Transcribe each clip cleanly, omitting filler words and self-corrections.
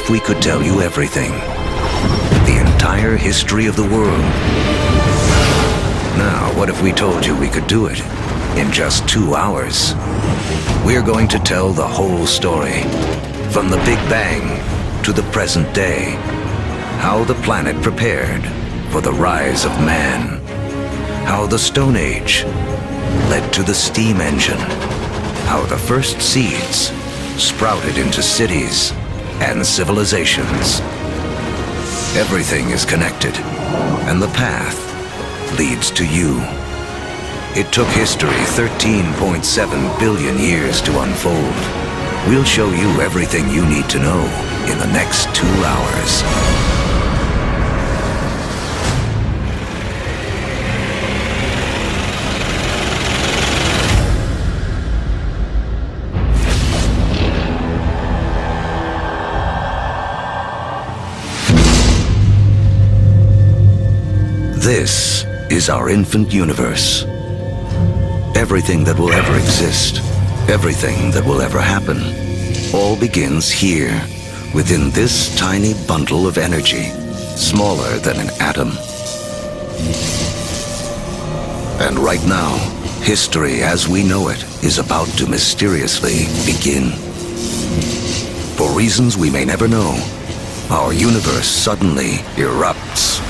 if we could tell you everything? The entire history of the world. Now, what if we told you we could do it in just 2 hours? We're going to tell the whole story, from the Big Bang to the present day. How the planet prepared for the rise of man. How the Stone Age led to the steam engine. How the first seeds sprouted into cities and civilizations. Everything is connected, and the path leads to you. It took history 13.7 billion years to unfold. We'll show you everything you need to know in the next 2 hours. This is our infant universe. Everything that will ever exist, everything that will ever happen, all begins here, within this tiny bundle of energy, smaller than an atom. And right now, history as we know it is about to mysteriously begin. For reasons we may never know, our universe suddenly erupts.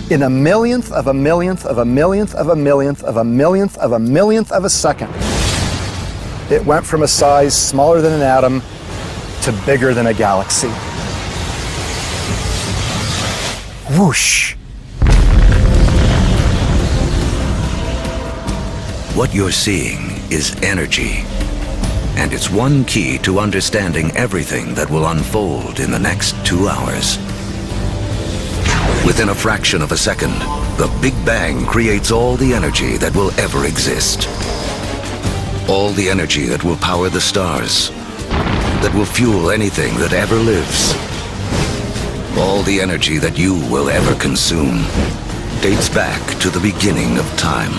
In a millionth of a millionth of a millionth of a millionth of a millionth of a millionth of a second, it went from a size smaller than an atom to bigger than a galaxy. Whoosh! What you're seeing is energy, and it's one key to understanding everything that will unfold in the next 2 hours. Within a fraction of a second, the Big Bang creates all the energy that will ever exist. All the energy that will power the stars, that will fuel anything that ever lives. All the energy that you will ever consume dates back to the beginning of time.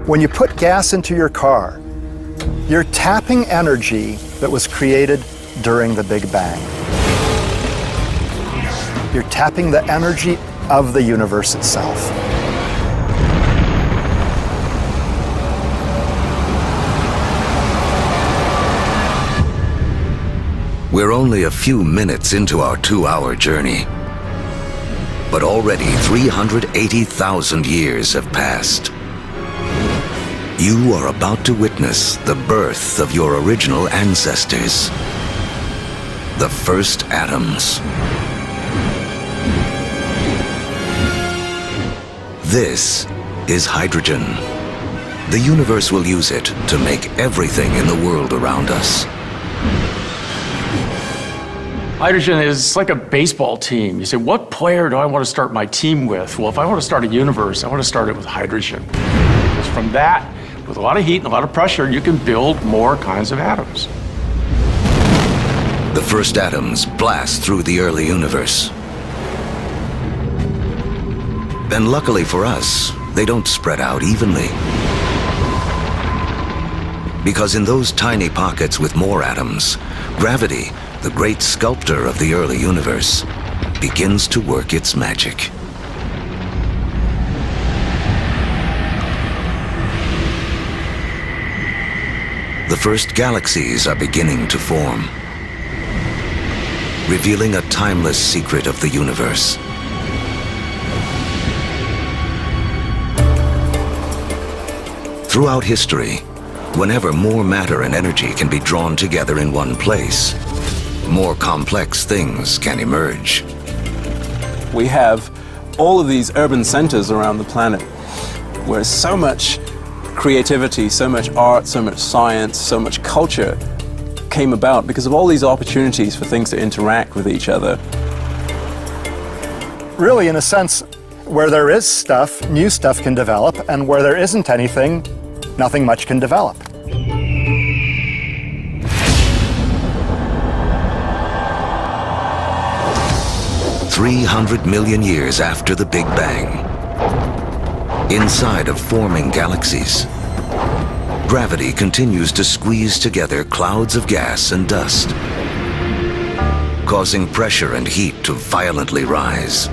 When you put gas into your car, you're tapping energy that was created during the Big Bang. You're tapping the energy of the universe itself. We're only a few minutes into our 2-hour journey, but already 380,000 years have passed. You are about to witness the birth of your original ancestors, the first atoms. This is hydrogen. The universe will use it to make everything in the world around us. Hydrogen is like a baseball team. You say, what player do I want to start my team with? Well, if I want to start a universe, I want to start it with hydrogen. Because from that, with a lot of heat and a lot of pressure, you can build more kinds of atoms. The first atoms blast through the early universe. And luckily for us, they don't spread out evenly. Because in those tiny pockets with more atoms, gravity, the great sculptor of the early universe, begins to work its magic. The first galaxies are beginning to form, revealing a timeless secret of the universe. Throughout history, whenever more matter and energy can be drawn together in one place, more complex things can emerge. We have all of these urban centers around the planet where so much creativity, so much art, so much science, so much culture came about because of all these opportunities for things to interact with each other. Really, in a sense, where there is stuff, new stuff can develop, and where there isn't anything, nothing much can develop. 300 million years after the Big Bang. Inside of forming galaxies, gravity continues to squeeze together clouds of gas and dust, causing pressure and heat to violently rise.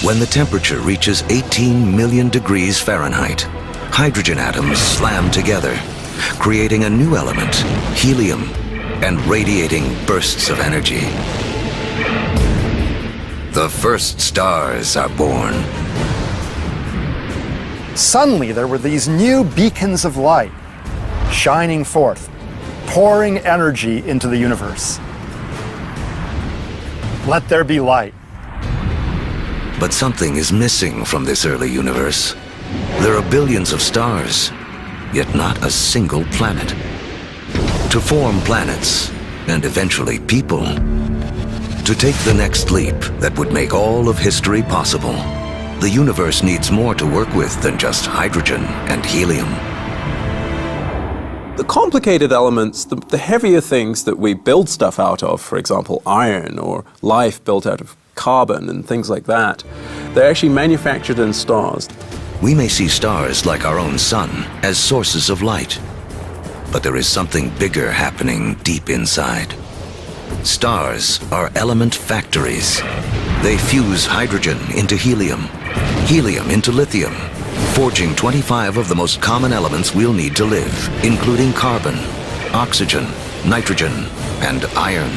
When the temperature reaches 18 million degrees Fahrenheit, hydrogen atoms slam together, creating a new element, helium, and radiating bursts of energy. The first stars are born. Suddenly, there were these new beacons of light shining forth, pouring energy into the universe. Let there be light. But something is missing from this early universe. There are billions of stars, yet not a single planet. To form planets, and eventually people, to take the next leap that would make all of history possible, the universe needs more to work with than just hydrogen and helium. The complicated elements, the heavier things that we build stuff out of, for example, iron or life built out of carbon and things like that, they're actually manufactured in stars. We may see stars like our own sun as sources of light, but there is something bigger happening deep inside. Stars are element factories. They fuse hydrogen into helium, helium into lithium, forging 25 of the most common elements we'll need to live, including carbon, oxygen, nitrogen, and iron.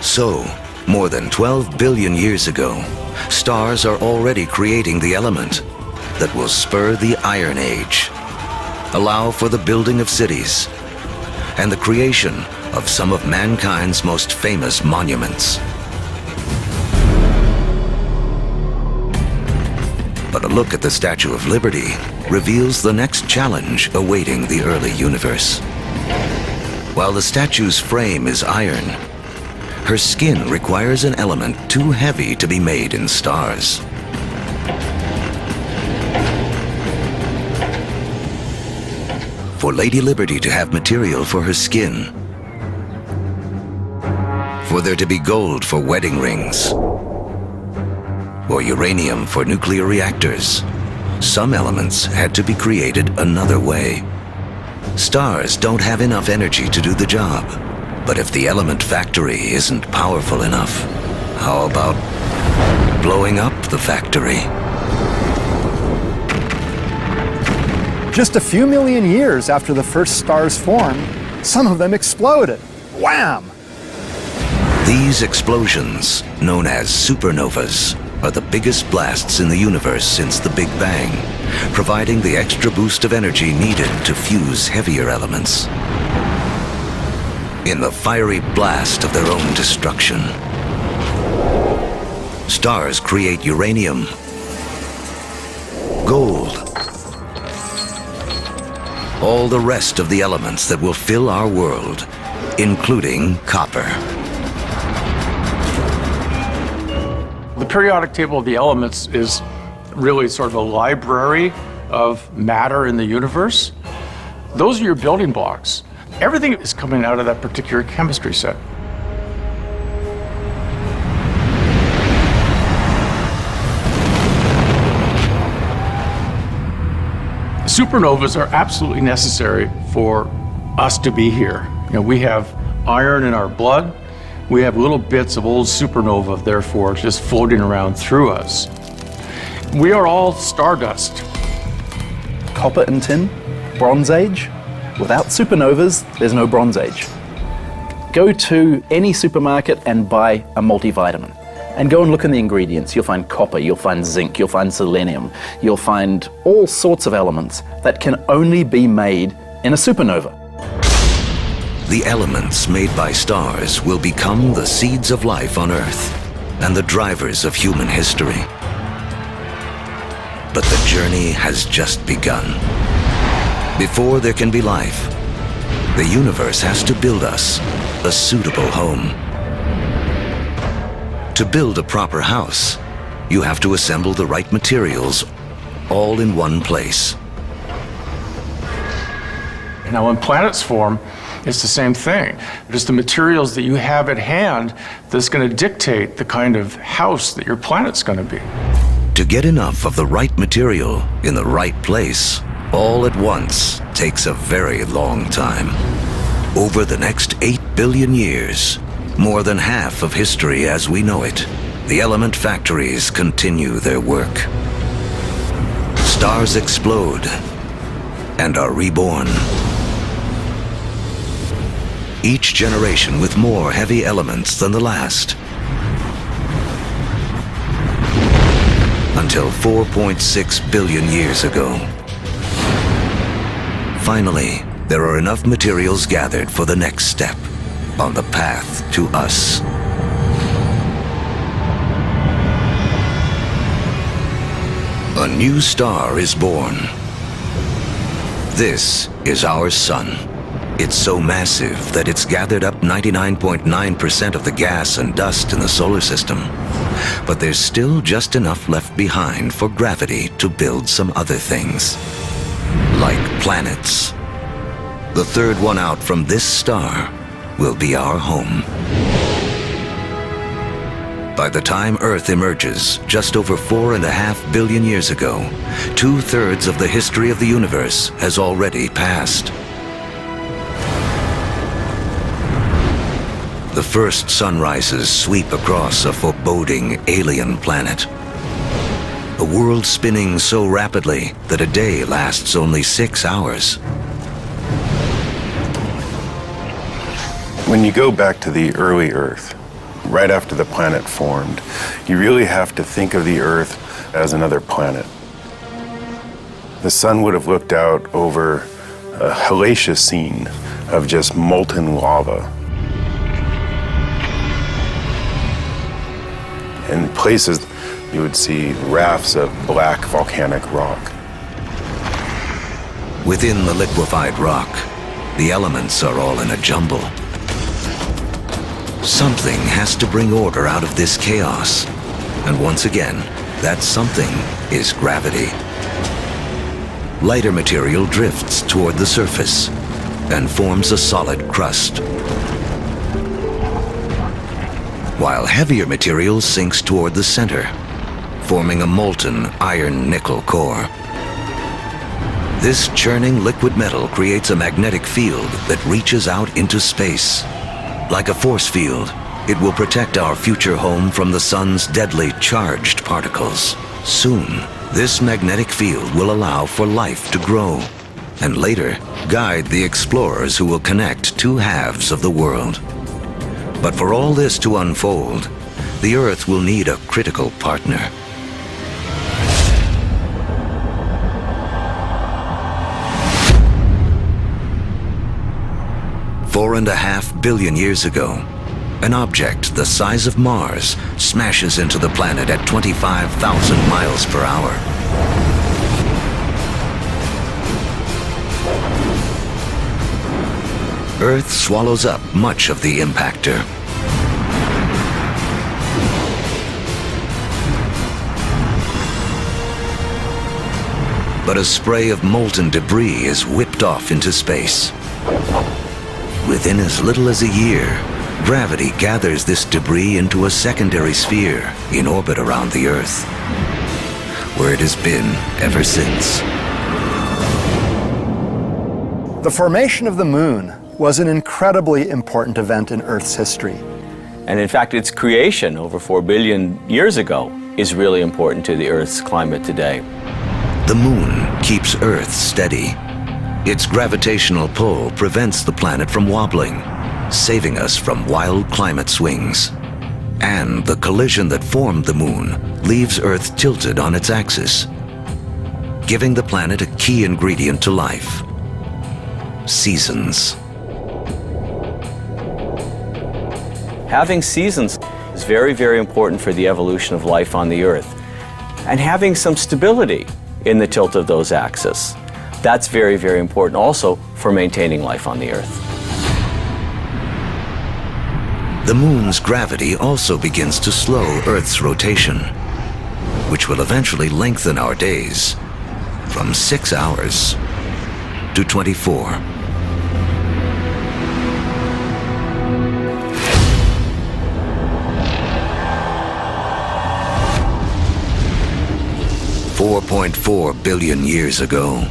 So, more than 12 billion years ago, stars are already creating the element that will spur the Iron Age, allow for the building of cities, and the creation of some of mankind's most famous monuments. But a look at the Statue of Liberty reveals the next challenge awaiting the early universe. While the statue's frame is iron, her skin requires an element too heavy to be made in stars. For Lady Liberty to have material for her skin, for there to be gold for wedding rings, or uranium for nuclear reactors, some elements had to be created another way. Stars don't have enough energy to do the job. But if the element factory isn't powerful enough, how about blowing up the factory? Just a few million years after the first stars formed, some of them exploded. Wham! These explosions, known as supernovas, are the biggest blasts in the universe since the Big Bang, providing the extra boost of energy needed to fuse heavier elements. In the fiery blast of their own destruction, stars create uranium, gold, all the rest of the elements that will fill our world, including copper. The periodic table of the elements is really sort of a library of matter in the universe. Those are your building blocks. Everything is coming out of that particular chemistry set. Supernovas are absolutely necessary for us to be here. You know, we have iron in our blood. We have little bits of old supernova, therefore, just floating around through us. We are all stardust. Copper and tin, Bronze Age. Without supernovas, there's no Bronze Age. Go to any supermarket and buy a multivitamin. And go and look in the ingredients. You'll find copper, you'll find zinc, you'll find selenium, you'll find all sorts of elements that can only be made in a supernova. The elements made by stars will become the seeds of life on Earth and the drivers of human history. But the journey has just begun. Before there can be life, the universe has to build us a suitable home. To build a proper house, you have to assemble the right materials all in one place. Now, when planets form, it's the same thing. It's the materials that you have at hand that's going to dictate the kind of house that your planet's going to be. To get enough of the right material in the right place, all at once, takes a very long time. Over the next 8 billion years, more than half of history as we know it, the element factories continue their work. Stars explode and are reborn. Each generation with more heavy elements than the last. Until 4.6 billion years ago. Finally, there are enough materials gathered for the next step on the path to us. A new star is born. This is our sun. It's so massive that it's gathered up 99.9% of the gas and dust in the solar system. But there's still just enough left behind for gravity to build some other things. Like planets. The third one out from this star will be our home. By the time Earth emerges, just over 4.5 billion years ago, 2/3 of the history of the universe has already passed. The first sunrises sweep across a foreboding alien planet. A world spinning so rapidly that a day lasts only 6 hours. When you go back to the early Earth, right after the planet formed, you really have to think of the Earth as another planet. The sun would have looked out over a hellacious scene of just molten lava. In places, you would see rafts of black volcanic rock. Within the liquefied rock, the elements are all in a jumble. Something has to bring order out of this chaos. And once again, that something is gravity. Lighter material drifts toward the surface and forms a solid crust, while heavier material sinks toward the center, forming a molten iron-nickel core. This churning liquid metal creates a magnetic field that reaches out into space. Like a force field, it will protect our future home from the sun's deadly charged particles. Soon, this magnetic field will allow for life to grow, and later guide the explorers who will connect two halves of the world. But for all this to unfold, the Earth will need a critical partner. Four and a half billion years ago, an object the size of Mars smashes into the planet at 25,000 miles per hour. Earth swallows up much of the impactor. But a spray of molten debris is whipped off into space. Within as little as a year, gravity gathers this debris into a secondary sphere in orbit around the Earth, where it has been ever since. The formation of the moon was an incredibly important event in Earth's history. And in fact, its creation over 4 billion years ago is really important to the Earth's climate today. The moon keeps Earth steady. Its gravitational pull prevents the planet from wobbling, saving us from wild climate swings. And the collision that formed the moon leaves Earth tilted on its axis, giving the planet a key ingredient to life: seasons. Having seasons is very, very important for the evolution of life on the Earth. And having some stability in the tilt of those axes, that's very, very important also for maintaining life on the Earth. The moon's gravity also begins to slow Earth's rotation, which will eventually lengthen our days from 6 hours to 24. 4.4 billion years ago.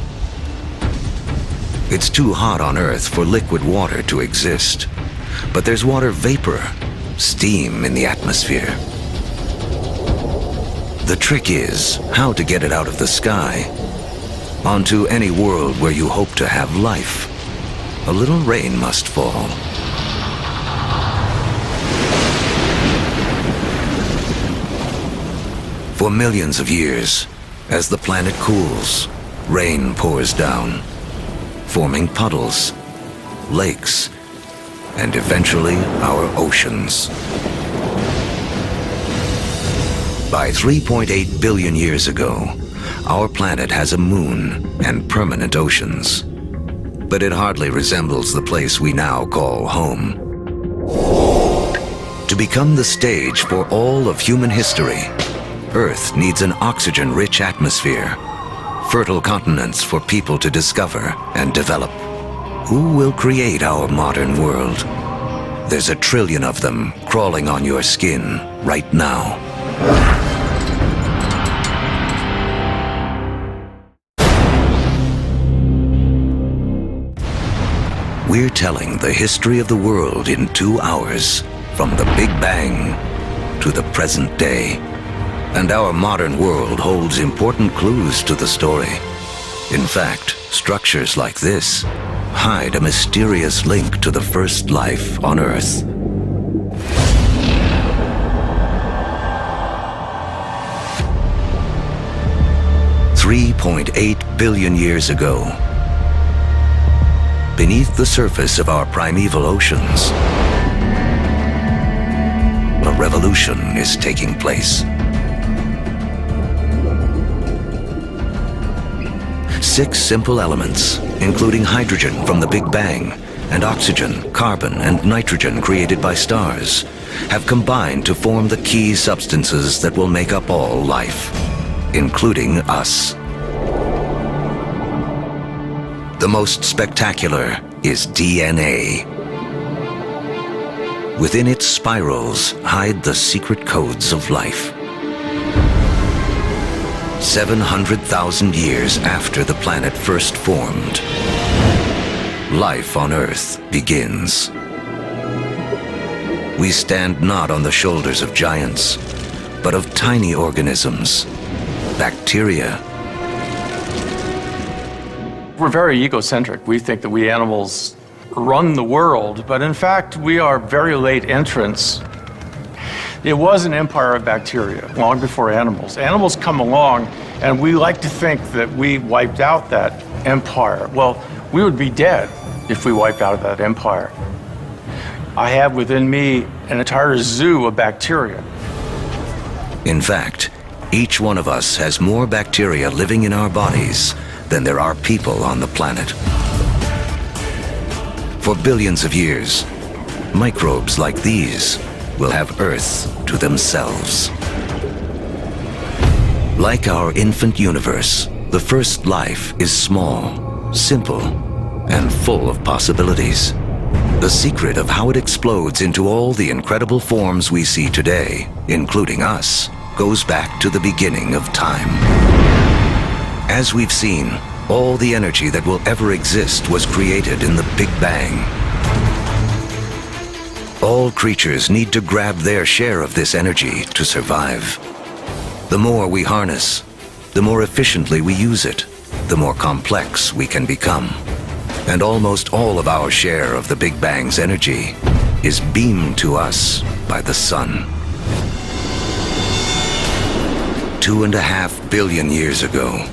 It's too hot on Earth for liquid water to exist, but there's water vapor, steam in the atmosphere. The trick is how to get it out of the sky onto any world where you hope to have life. A little rain must fall. For millions of years, as the planet cools, rain pours down, forming puddles, lakes, and eventually our oceans. By 3.8 billion years ago, our planet has a moon and permanent oceans. But it hardly resembles the place we now call home. To become the stage for all of human history, Earth needs an oxygen-rich atmosphere, fertile continents for people to discover and develop. Who will create our modern world? There's 1 trillion of them crawling on your skin right now. We're telling the history of the world in 2 hours, from the Big Bang to the present day. And our modern world holds important clues to the story. In fact, structures like this hide a mysterious link to the first life on Earth. $3.8 billion years ago, beneath the surface of our primeval oceans, a revolution is taking place. 6 simple elements, including hydrogen from the Big Bang, and oxygen, carbon, and nitrogen created by stars, have combined to form the key substances that will make up all life, including us. The most spectacular is DNA. Within its spirals hide the secret codes of life. 700,000 years after the planet first formed, life on Earth begins. We stand not on the shoulders of giants, but of tiny organisms, bacteria. We're very egocentric. We think that we animals run the world, but in fact, we are very late entrants. It was an empire of bacteria long before animals. Animals come along, and we like to think that we wiped out that empire. Well, we would be dead if we wiped out that empire. I have within me an entire zoo of bacteria. In fact, each one of us has more bacteria living in our bodies than there are people on the planet. For billions of years, microbes like these will have Earth to themselves. Like our infant universe, the first life is small, simple, and full of possibilities. The secret of how it explodes into all the incredible forms we see today, including us, goes back to the beginning of time. As we've seen, all the energy that will ever exist was created in the Big Bang. All creatures need to grab their share of this energy to survive. The more we harness, the more efficiently we use it, the more complex we can become. And almost all of our share of the Big Bang's energy is beamed to us by the sun. 2.5 billion years ago,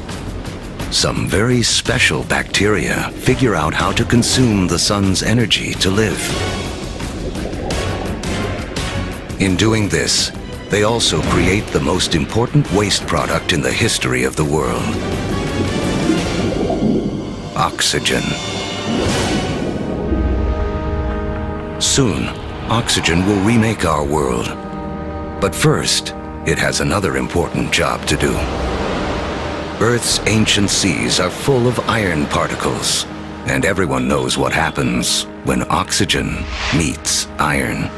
some very special bacteria figure out how to consume the sun's energy to live. In doing this, they also create the most important waste product in the history of the world: oxygen. Soon, oxygen will remake our world. But first, it has another important job to do. Earth's ancient seas are full of iron particles, and everyone knows what happens when oxygen meets iron.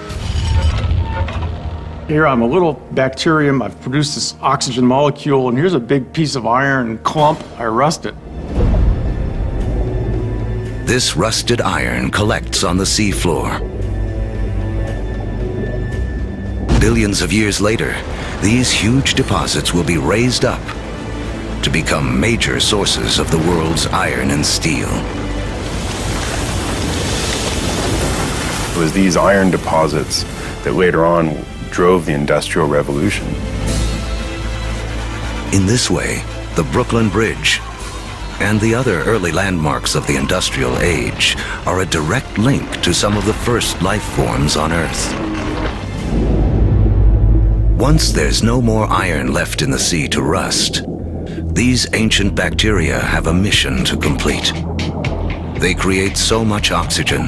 Here I'm a little bacterium, I've produced this oxygen molecule, and here's a big piece of iron clump, I rust it. This rusted iron collects on the seafloor. Billions of years later, these huge deposits will be raised up to become major sources of the world's iron and steel. It was these iron deposits that later on drove the Industrial Revolution. In this way, the Brooklyn Bridge and the other early landmarks of the Industrial Age are a direct link to some of the first life forms on Earth. Once there's no more iron left in the sea to rust, these ancient bacteria have a mission to complete. They create so much oxygen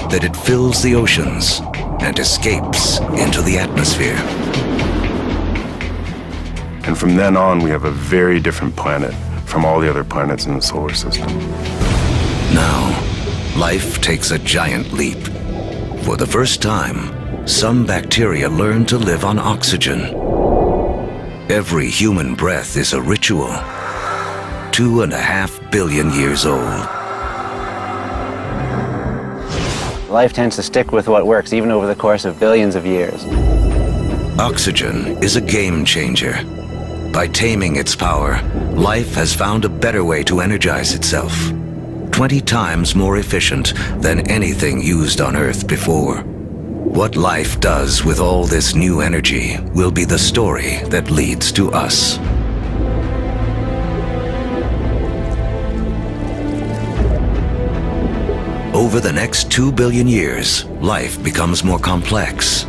that it fills the oceans and escapes into the atmosphere. And from then on, we have a very different planet from all the other planets in the solar system. Now, life takes a giant leap. For the first time, some bacteria learn to live on oxygen. Every human breath is a ritual, 2.5 billion years old. Life tends to stick with what works, even over the course of billions of years. Oxygen is a game changer. By taming its power, life has found a better way to energize itself, 20 times more efficient than anything used on Earth before. What life does with all this new energy will be the story that leads to us. Over the next 2 billion years, life becomes more complex.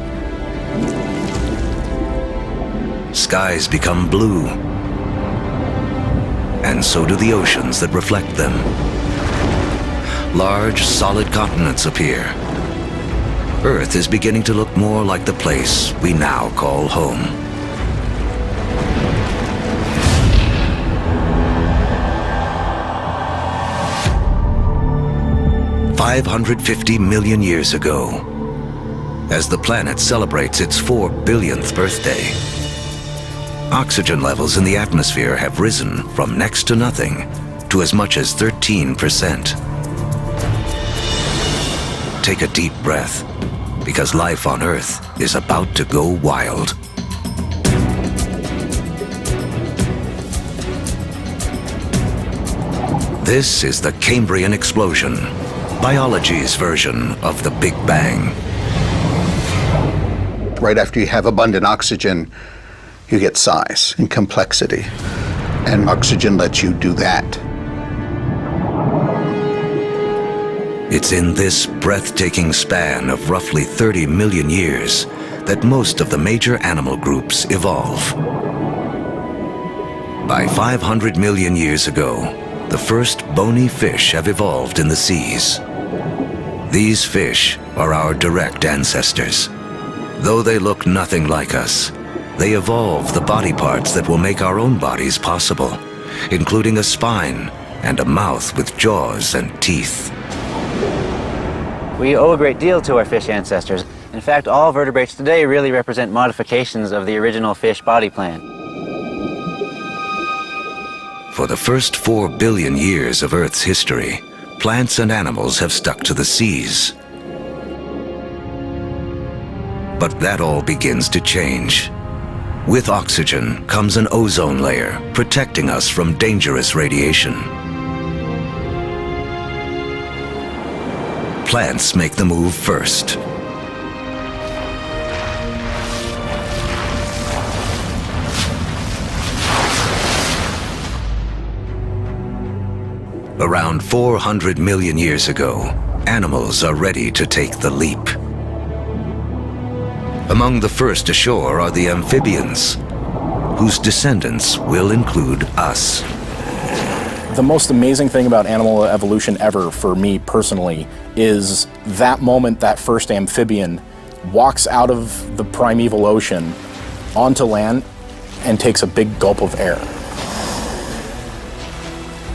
Skies become blue, and so do the oceans that reflect them. Large, solid continents appear. Earth is beginning to look more like the place we now call home. $550 million years ago, as the planet celebrates its 4 billionth birthday, oxygen levels in the atmosphere have risen from next to nothing to as much as 13%. Take a deep breath, because life on Earth is about to go wild. This is the Cambrian explosion, biology's version of the Big Bang. Right after you have abundant oxygen, you get size and complexity, and oxygen lets you do that. It's in this breathtaking span of roughly 30 million years that most of the major animal groups evolve. By 500 million years ago, the first bony fish have evolved in the seas. These fish are our direct ancestors. Though they look nothing like us, they evolve the body parts that will make our own bodies possible, including a spine and a mouth with jaws and teeth. We owe a great deal to our fish ancestors. In fact, all vertebrates today really represent modifications of the original fish body plan. For the first 4 billion years of Earth's history, plants and animals have stuck to the seas. But that all begins to change. With oxygen comes an ozone layer protecting us from dangerous radiation. Plants make the move first. Around 400 million years ago, animals are ready to take the leap. Among the first ashore are the amphibians, whose descendants will include us. The most amazing thing about animal evolution ever, for me personally, is that moment that first amphibian walks out of the primeval ocean onto land and takes a big gulp of air.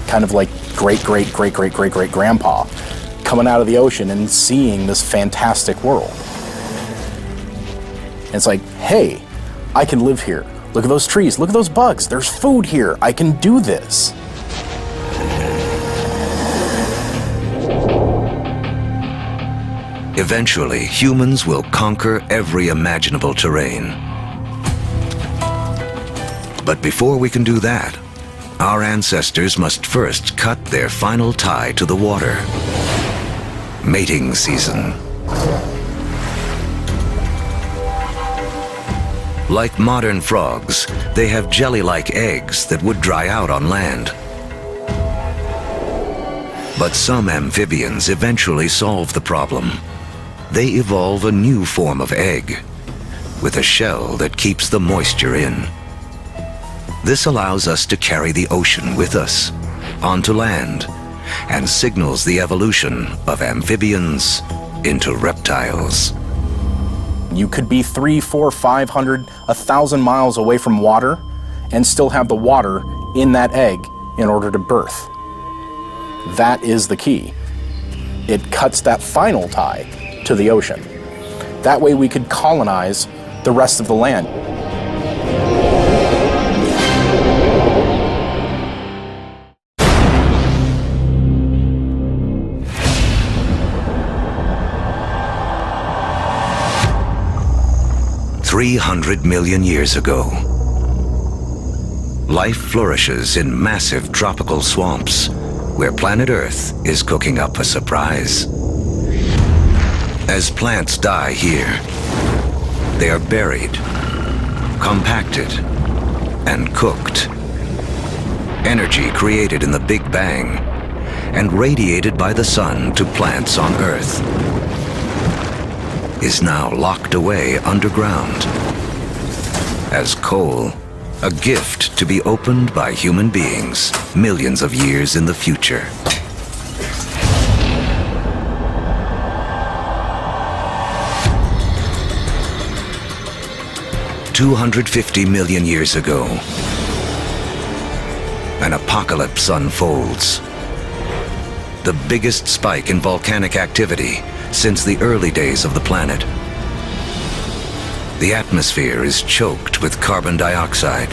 Kind of like great-great-great-great-great-great-grandpa coming out of the ocean and seeing this fantastic world. it's like, hey, I can live here. Look at those trees, look at those bugs, there's food here, I can do this. Eventually, humans will conquer every imaginable terrain. But before we can do that, our ancestors must first cut their final tie to the water. Mating season. Like modern frogs, they have jelly-like eggs that would dry out on land. But some amphibians eventually solve the problem. They evolve a new form of egg, with a shell that keeps the moisture in. This allows us to carry the ocean with us, onto land, and signals the evolution of amphibians into reptiles. You could be 300, 400, 500, 1,000 miles away from water and still have the water in that egg in order to birth. That is the key. It cuts that final tie to the ocean. That way we could colonize the rest of the land. $300 million years ago, life flourishes in massive tropical swamps where planet Earth is cooking up a surprise. As plants die here, they are buried, compacted, and cooked. Energy created in the Big Bang and radiated by the sun to plants on Earth is now locked away underground as coal, a gift to be opened by human beings millions of years in the future. $250 million years ago, an apocalypse unfolds. The biggest spike in volcanic activity since the early days of the planet. The atmosphere is choked with carbon dioxide,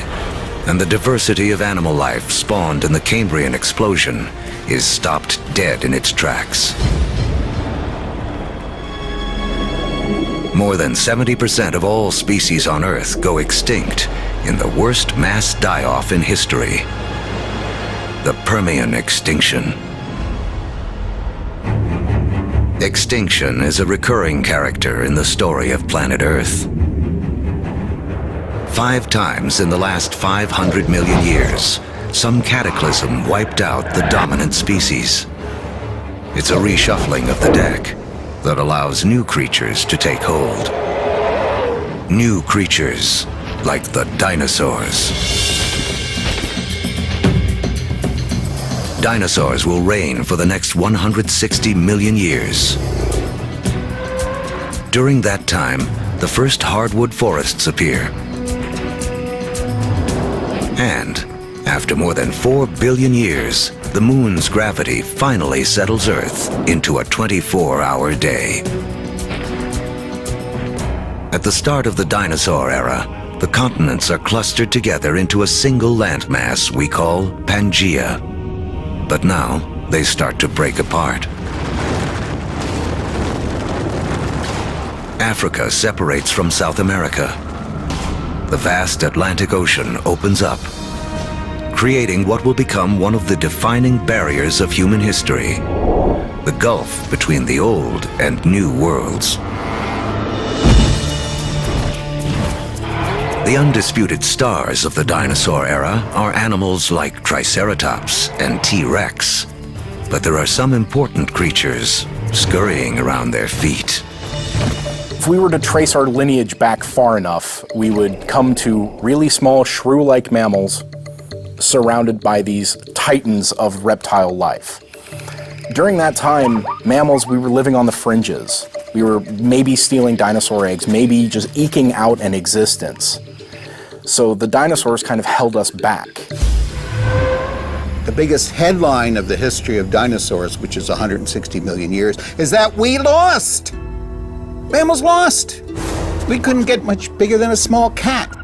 and the diversity of animal life spawned in the Cambrian explosion is stopped dead in its tracks. More than 70% of all species on Earth go extinct in the worst mass die-off in history, the Permian extinction. Extinction is a recurring character in the story of planet Earth. 5 times in the last 500 million years, some cataclysm wiped out the dominant species. It's a reshuffling of the deck that allows new creatures to take hold. New creatures like the dinosaurs. Dinosaurs will reign for the next 160 million years. During that time, the first hardwood forests appear. And after more than 4 billion years, the moon's gravity finally settles Earth into a 24-hour day. At the start of the dinosaur era, the continents are clustered together into a single landmass we call Pangaea. But now, they start to break apart. Africa separates from South America. The vast Atlantic Ocean opens up, creating what will become one of the defining barriers of human history, the gulf between the old and new worlds. The undisputed stars of the dinosaur era are animals like Triceratops and T-Rex, but there are some important creatures scurrying around their feet. If we were to trace our lineage back far enough, we would come to really small shrew-like mammals surrounded by these titans of reptile life. During that time, mammals, we were living on the fringes. We were maybe stealing dinosaur eggs, maybe just eking out an existence. So the dinosaurs kind of held us back. The biggest headline of the history of dinosaurs, which is 160 million years, is that we lost. Mammals lost. We couldn't get much bigger than a small cat.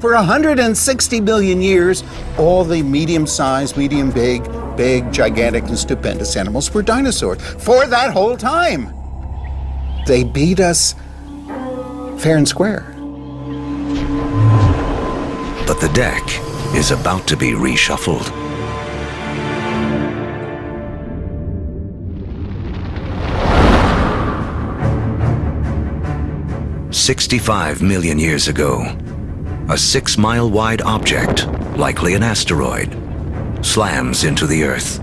For 160 million years, all the medium-sized, medium-big, big, gigantic, and stupendous animals were dinosaurs. For that whole time. They beat us fair and square. But the deck is about to be reshuffled. "65 million years ago, a 6-mile-wide object, likely an asteroid, slams into the Earth.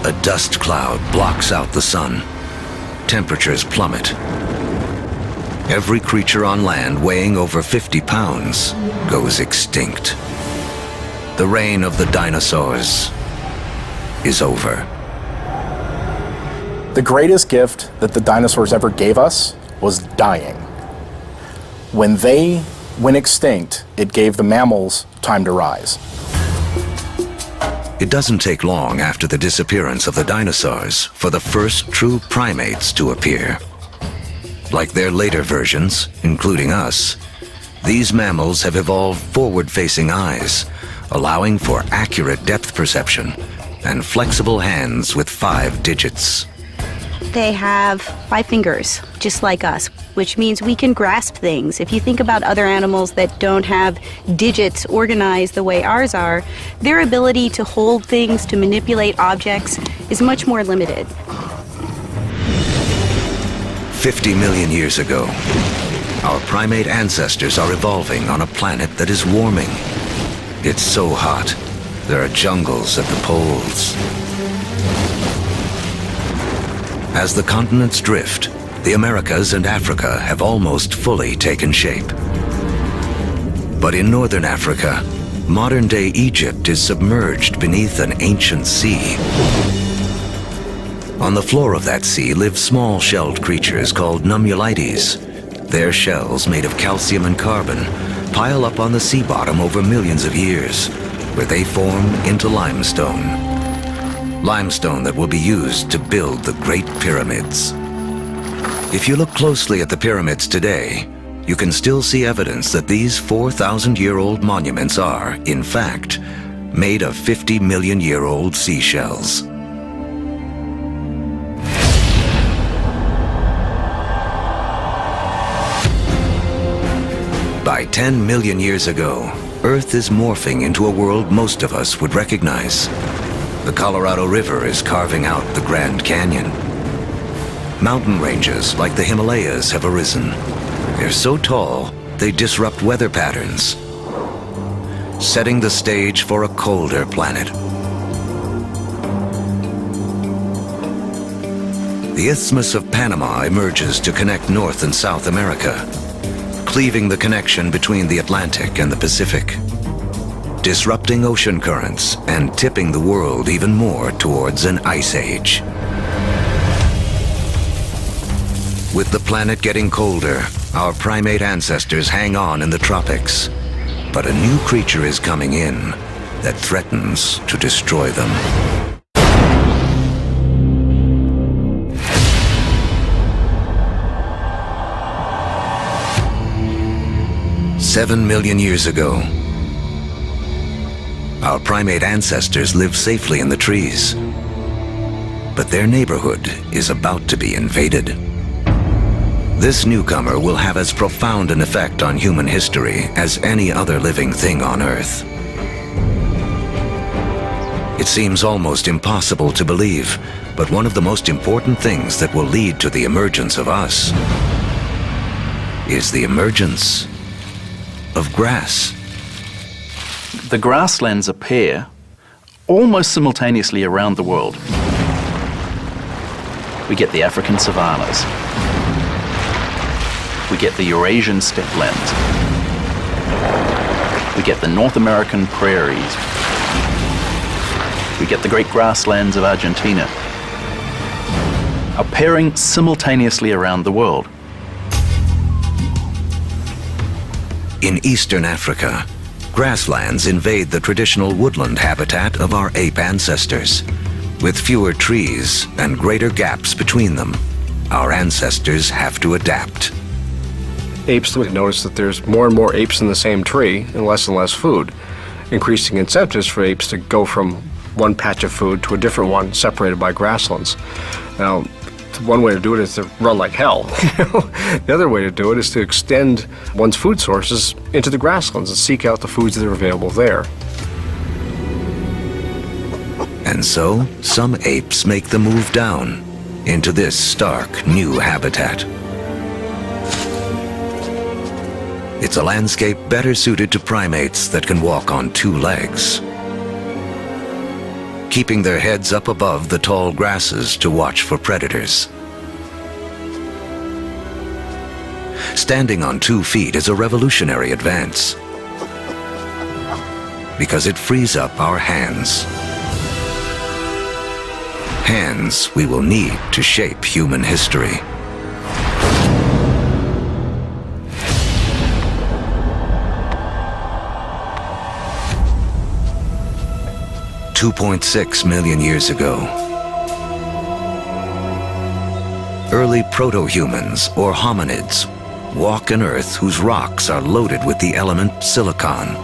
A dust cloud blocks out the sun. Temperatures plummet. Every creature on land weighing over 50 pounds goes extinct. The reign of the dinosaurs is over. The greatest gift that the dinosaurs ever gave us was dying. When they went extinct, it gave the mammals time to rise. It doesn't take long after the disappearance of the dinosaurs for the first true primates to appear. Like their later versions, including us, these mammals have evolved forward-facing eyes, allowing for accurate depth perception and flexible hands with 5 digits. They have 5 fingers, just like us, which means we can grasp things. If you think about other animals that don't have digits organized the way ours are, their ability to hold things, to manipulate objects, is much more limited. 50 million years ago, our primate ancestors are evolving on a planet that is warming. It's so hot, there are jungles at the poles. As the continents drift, the Americas and Africa have almost fully taken shape. But in northern Africa, modern-day Egypt is submerged beneath an ancient sea. On the floor of that sea live small shelled creatures called nummulites. Their shells, made of calcium and carbon, pile up on the sea bottom over millions of years, where they form into limestone. Limestone that will be used to build the Great Pyramids. If you look closely at the pyramids today, you can still see evidence that these 4,000-year-old monuments are, in fact, made of 50-million-year-old seashells. By 10 million years ago, Earth is morphing into a world most of us would recognize. The Colorado River is carving out the Grand Canyon. Mountain ranges like the Himalayas have arisen. They're so tall, they disrupt weather patterns, setting the stage for a colder planet. The Isthmus of Panama emerges to connect North and South America, cleaving the connection between the Atlantic and the Pacific, disrupting ocean currents and tipping the world even more towards an ice age. With the planet getting colder, our primate ancestors hang on in the tropics. But a new creature is coming in that threatens to destroy them. "7 million years ago, our primate ancestors lived safely in the trees. But their neighborhood is about to be invaded. This newcomer will have as profound an effect on human history as any other living thing on Earth. It seems almost impossible to believe, but one of the most important things that will lead to the emergence of us is the emergence of grass." The grasslands appear almost simultaneously around the world. We get the African savannas. We get the Eurasian steppelands. We get the North American prairies. We get the great grasslands of Argentina, appearing simultaneously around the world. In eastern Africa, Grasslands invade the traditional woodland habitat of our ape ancestors. With fewer trees and greater gaps between them, our ancestors have to adapt. Apes would notice that there's more and more apes in the same tree and less food, increasing incentives for apes to go from one patch of food to a different one separated by grasslands. Now, one way to do it is to run like hell. The other way to do it is to extend one's food sources into the grasslands and seek out the foods that are available there. And so, some apes make the move down into this stark new habitat. It's a landscape better suited to primates that can walk on two legs, keeping their heads up above the tall grasses to watch for predators. Standing on 2 feet is a revolutionary advance because it frees up our hands. Hands we will need to shape human history. $2.6 million years ago, early proto-humans, or hominids, walk an Earth whose rocks are loaded with the element silicon.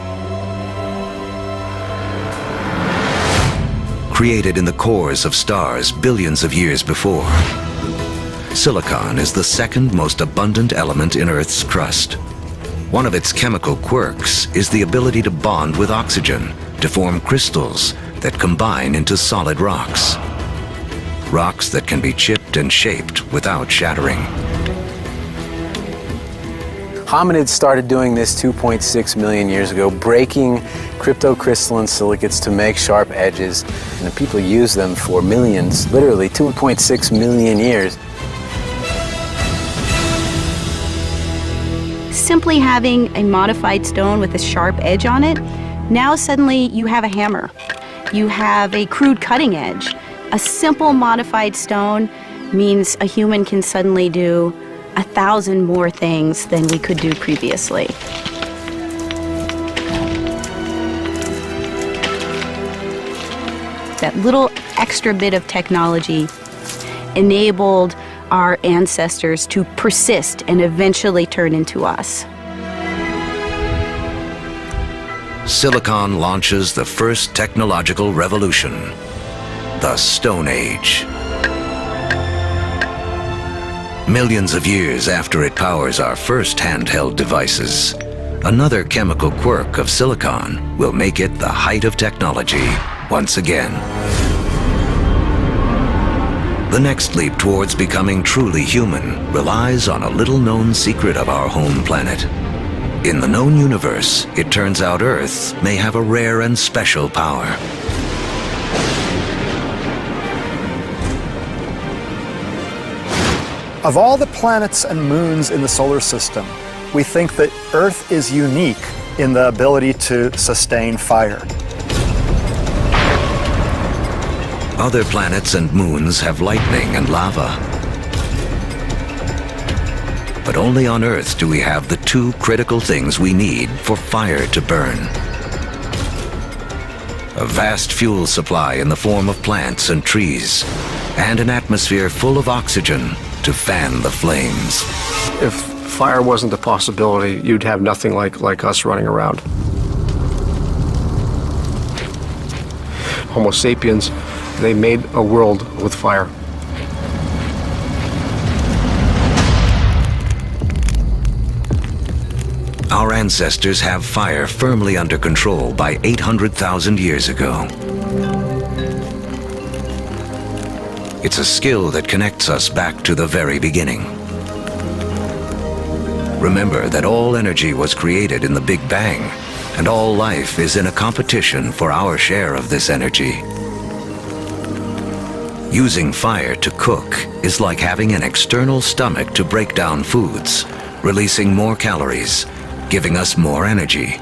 Created in the cores of stars billions of years before, silicon is the second most abundant element in Earth's crust. One of its chemical quirks is the ability to bond with oxygen to form crystals that combine into solid rocks. Rocks that can be chipped and shaped without shattering. Hominids started doing this 2.6 million years ago, breaking cryptocrystalline silicates to make sharp edges, and the people use them for millions, literally 2.6 million years. Simply having a modified stone with a sharp edge on it, now suddenly you have a hammer. You have a crude cutting edge. A simple modified stone means a human can suddenly do 1,000 more things than we could do previously. That little extra bit of technology enabled our ancestors to persist and eventually turn into us. Silicon launches the first technological revolution, the Stone Age. Millions of years after it powers our first handheld devices, another chemical quirk of silicon will make it the height of technology once again. The next leap towards becoming truly human relies on a little-known secret of our home planet. In the known universe, it turns out Earth may have a rare and special power. Of all the planets and moons in the solar system, we think that Earth is unique in the ability to sustain fire. Other planets and moons have lightning and lava. But only on Earth do we have the two critical things we need for fire to burn. A vast fuel supply in the form of plants and trees, and an atmosphere full of oxygen to fan the flames. If fire wasn't a possibility, you'd have nothing like us running around. Homo sapiens, they made a world with fire. Our ancestors have fire firmly under control by 800,000 years ago. It's a skill that connects us back to the very beginning. Remember that all energy was created in the Big Bang, and all life is in a competition for our share of this energy. Using fire to cook is like having an external stomach to break down foods, releasing more calories, giving us more energy,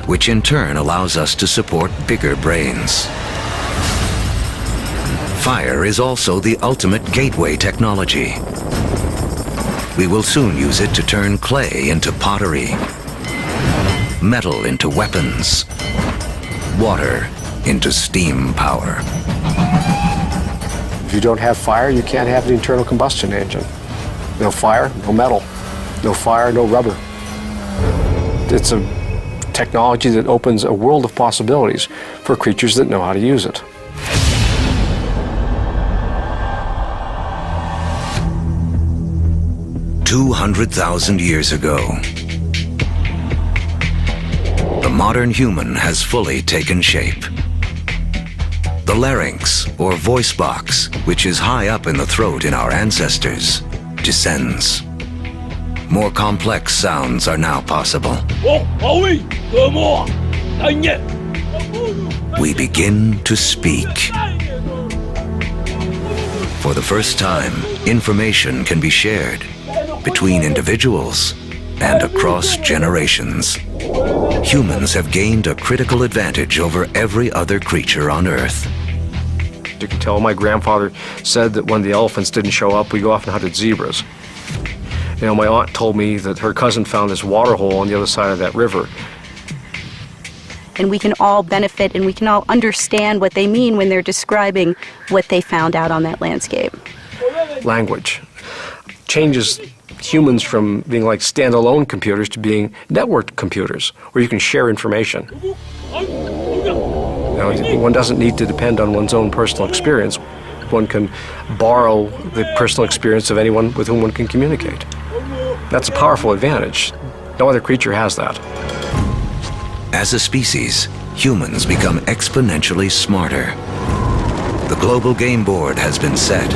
which in turn allows us to support bigger brains. Fire is also the ultimate gateway technology. We will soon use it to turn clay into pottery, metal into weapons, water into steam power. If you don't have fire, you can't have the internal combustion engine. No fire, no metal. No fire, no rubber. It's a technology that opens a world of possibilities for creatures that know how to use it. "200,000 years ago, the modern human has fully taken shape. The larynx, or voice box, which is high up in the throat in our ancestors, descends. More complex sounds are now possible. We begin to speak. For the first time, information can be shared between individuals and across generations. Humans have gained a critical advantage over every other creature on Earth. You can tell my grandfather said that when the elephants didn't show up, we go off and hunted zebras. You know, my aunt told me that her cousin found this water hole on the other side of that river. And we can all benefit and we can all understand what they mean when they're describing what they found out on that landscape. Language changes humans from being like standalone computers to being networked computers, where you can share information. You know, one doesn't need to depend on one's own personal experience. One can borrow the personal experience of anyone with whom one can communicate. That's a powerful advantage. No other creature has that. As a species, humans become exponentially smarter. The global game board has been set,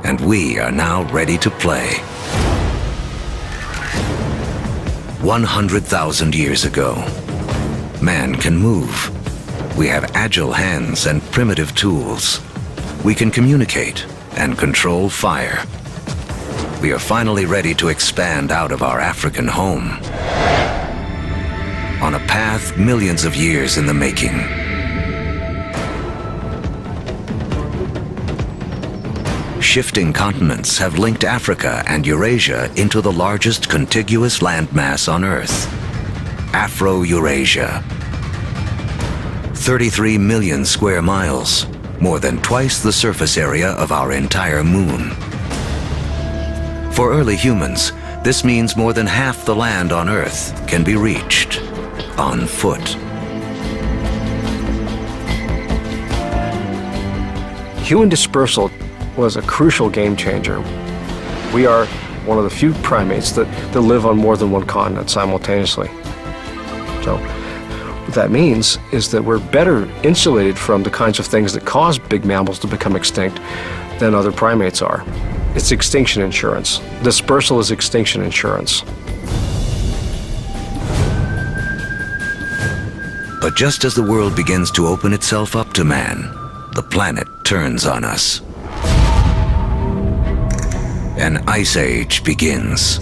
and we are now ready to play. 100,000 years ago, man can move. We have agile hands and primitive tools. We can communicate and control fire. We are finally ready to expand out of our African home on a path millions of years in the making. Shifting continents have linked Africa and Eurasia into the largest contiguous landmass on Earth, Afro-Eurasia. 33 million square miles, more than twice the surface area of our entire moon. For early humans, this means more than half the land on Earth can be reached on foot. Human dispersal was a crucial game changer. We are one of the few primates that live on more than one continent simultaneously. So what that means is that we're better insulated from the kinds of things that cause big mammals to become extinct than other primates are. It's extinction insurance. Dispersal is extinction insurance. But just as the world begins to open itself up to man, the planet turns on us. An ice age begins.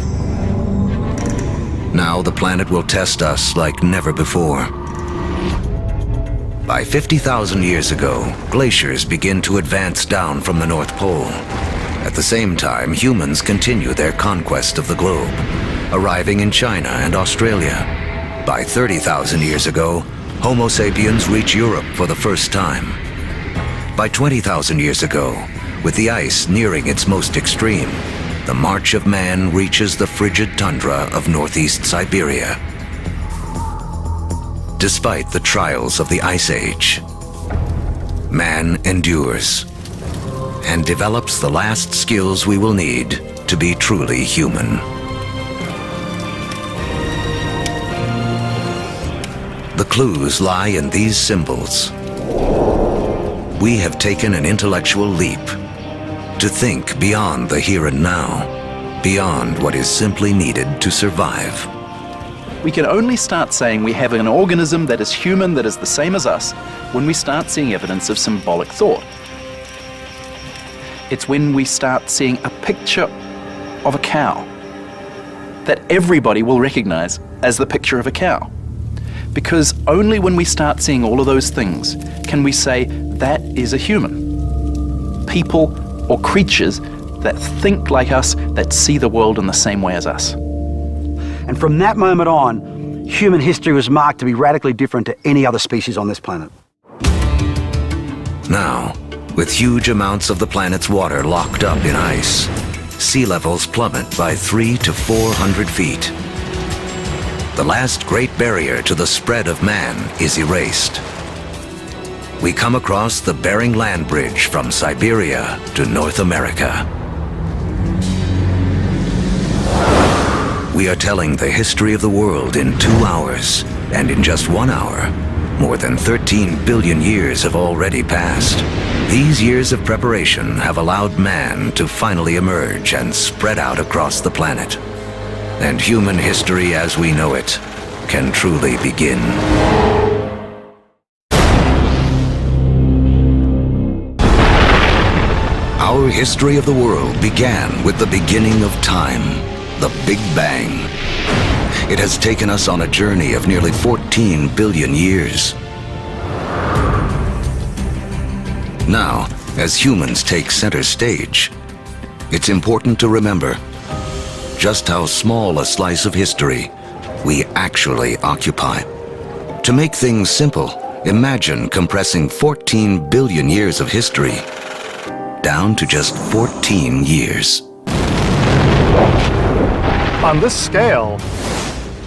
Now the planet will test us like never before. By 50,000 years ago, glaciers begin to advance down from the North Pole. At the same time, humans continue their conquest of the globe, arriving in China and Australia. By 30,000 years ago, Homo sapiens reach Europe for the first time. By 20,000 years ago, with the ice nearing its most extreme, the march of man reaches the frigid tundra of northeast Siberia. Despite the trials of the Ice Age, man endures and develops the last skills we will need to be truly human. The clues lie in these symbols. We have taken an intellectual leap to think beyond the here and now, beyond what is simply needed to survive. We can only start saying we have an organism that is human, that is the same as us, when we start seeing evidence of symbolic thought. It's when we start seeing a picture of a cow that everybody will recognize as the picture of a cow. Because only when we start seeing all of those things can we say that is a human. People or creatures that think like us, that see the world in the same way as us. And from that moment on, human history was marked to be radically different to any other species on this planet. Now, with huge amounts of the planet's water locked up in ice, sea levels plummet by 300 to 400 feet. The last great barrier to the spread of man is erased. We come across the Bering Land Bridge from Siberia to North America. We are telling the history of the world in 2 hours, and in just 1 hour, more than 13 billion years have already passed. These years of preparation have allowed man to finally emerge and spread out across the planet. And human history as we know it can truly begin. Our history of the world began with the beginning of time, the Big Bang. It has taken us on a journey of nearly 14 billion years. Now, as humans take center stage, it's important to remember just how small a slice of history we actually occupy. To make things simple, imagine compressing 14 billion years of history down to just 14 years. On this scale,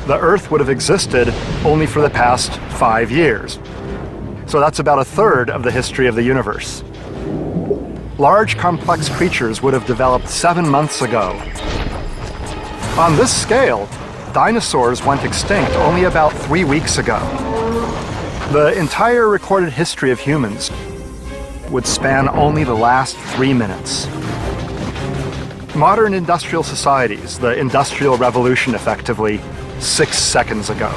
the Earth would have existed only for the past 5 years. So that's about 1/3 of the history of the universe. Large, complex creatures would have developed 7 months ago. On this scale, dinosaurs went extinct only about 3 weeks ago. The entire recorded history of humans would span only the last 3 minutes. Modern industrial societies, the Industrial Revolution effectively, 6 seconds ago.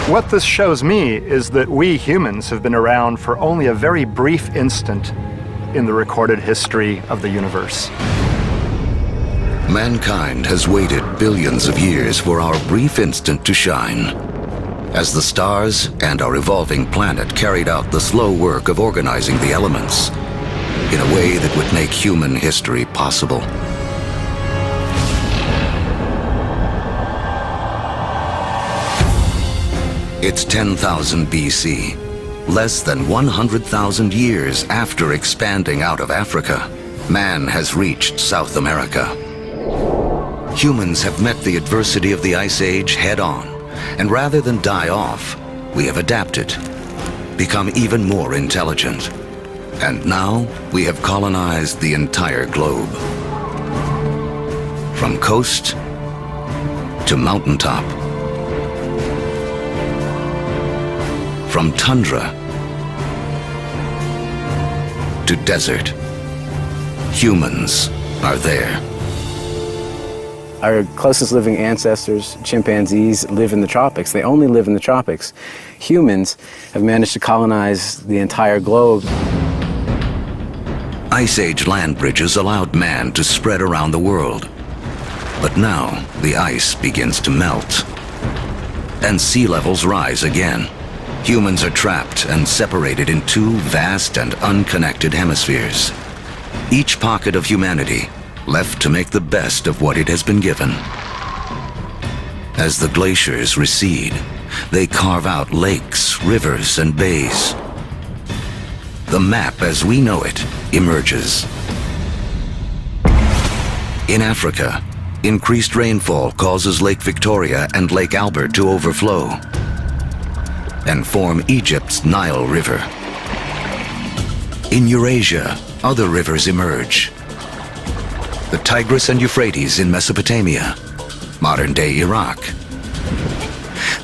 What this shows me is that we humans have been around for only a very brief instant in the recorded history of the universe. Mankind has waited billions of years for our brief instant to shine. As the stars and our evolving planet carried out the slow work of organizing the elements in a way that would make human history possible. It's 10,000 BC, less than 100,000 years after expanding out of Africa. Man has reached South America. Humans have met the adversity of the Ice Age head-on, and rather than die off, we have adapted, become even more intelligent. And now we have colonized the entire globe. From coast to mountaintop. From tundra to desert, humans are there. Our closest living ancestors, chimpanzees, live in the tropics. They only live in the tropics. Humans have managed to colonize the entire globe. Ice Age land bridges allowed man to spread around the world. But now the ice begins to melt, and sea levels rise again. Humans are trapped and separated in 2 vast and unconnected hemispheres. Each pocket of humanity left to make the best of what it has been given. As the glaciers recede, they carve out lakes, rivers, and bays. The map as we know it emerges. In Africa, increased rainfall causes Lake Victoria and Lake Albert to overflow and form Egypt's Nile River. In Eurasia, other rivers emerge. The Tigris and Euphrates in Mesopotamia, modern-day Iraq.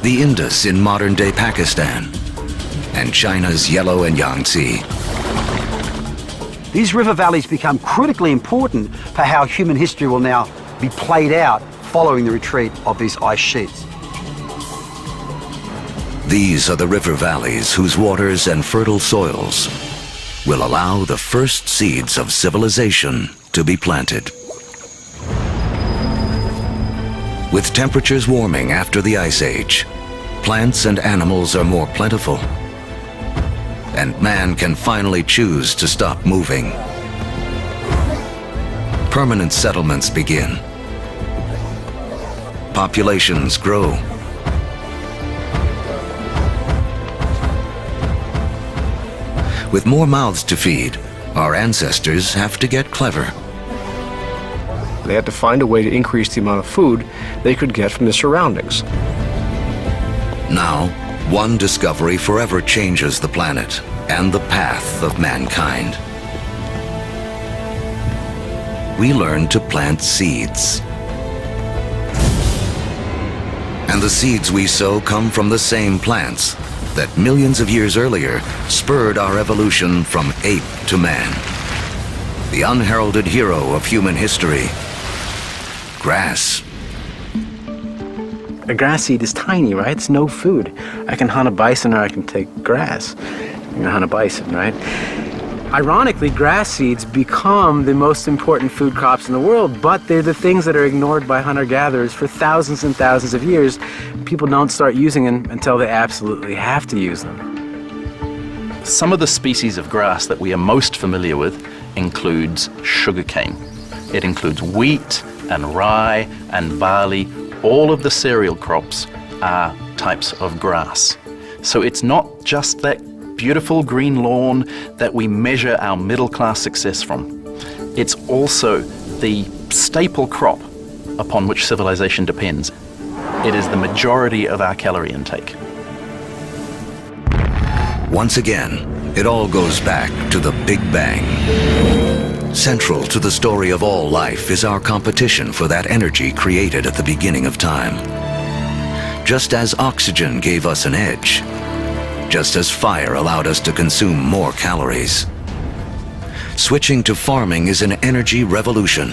The Indus in modern-day Pakistan, and China's Yellow and Yangtze. These river valleys become critically important for how human history will now be played out following the retreat of these ice sheets. These are the river valleys whose waters and fertile soils will allow the first seeds of civilization to be planted. With temperatures warming after the Ice Age, plants and animals are more plentiful, and man can finally choose to stop moving. Permanent settlements begin. Populations grow, With more mouths to feed, our ancestors have to get clever. They had to find a way to increase the amount of food they could get from the surroundings. Now, one discovery forever changes the planet and the path of mankind. We learn to plant seeds. And the seeds we sow come from the same plants that millions of years earlier spurred our evolution from ape to man. The unheralded hero of human history, grass. A grass seed is tiny, right? It's no food. I can hunt a bison or I can take grass. I'm gonna hunt a bison, right? Ironically, grass seeds become the most important food crops in the world, but they're the things that are ignored by hunter-gatherers for thousands and thousands of years. People don't start using them until they absolutely have to use them. Some of the species of grass that we are most familiar with includes sugarcane. It includes wheat and rye and barley. All of the cereal crops are types of grass. So it's not just that beautiful green lawn that we measure our middle-class success from. It's also the staple crop upon which civilization depends. It is the majority of our calorie intake. Once again, it all goes back to the Big Bang. Central to the story of all life is our competition for that energy created at the beginning of time. Just as oxygen gave us an edge, just as fire allowed us to consume more calories. Switching to farming is an energy revolution.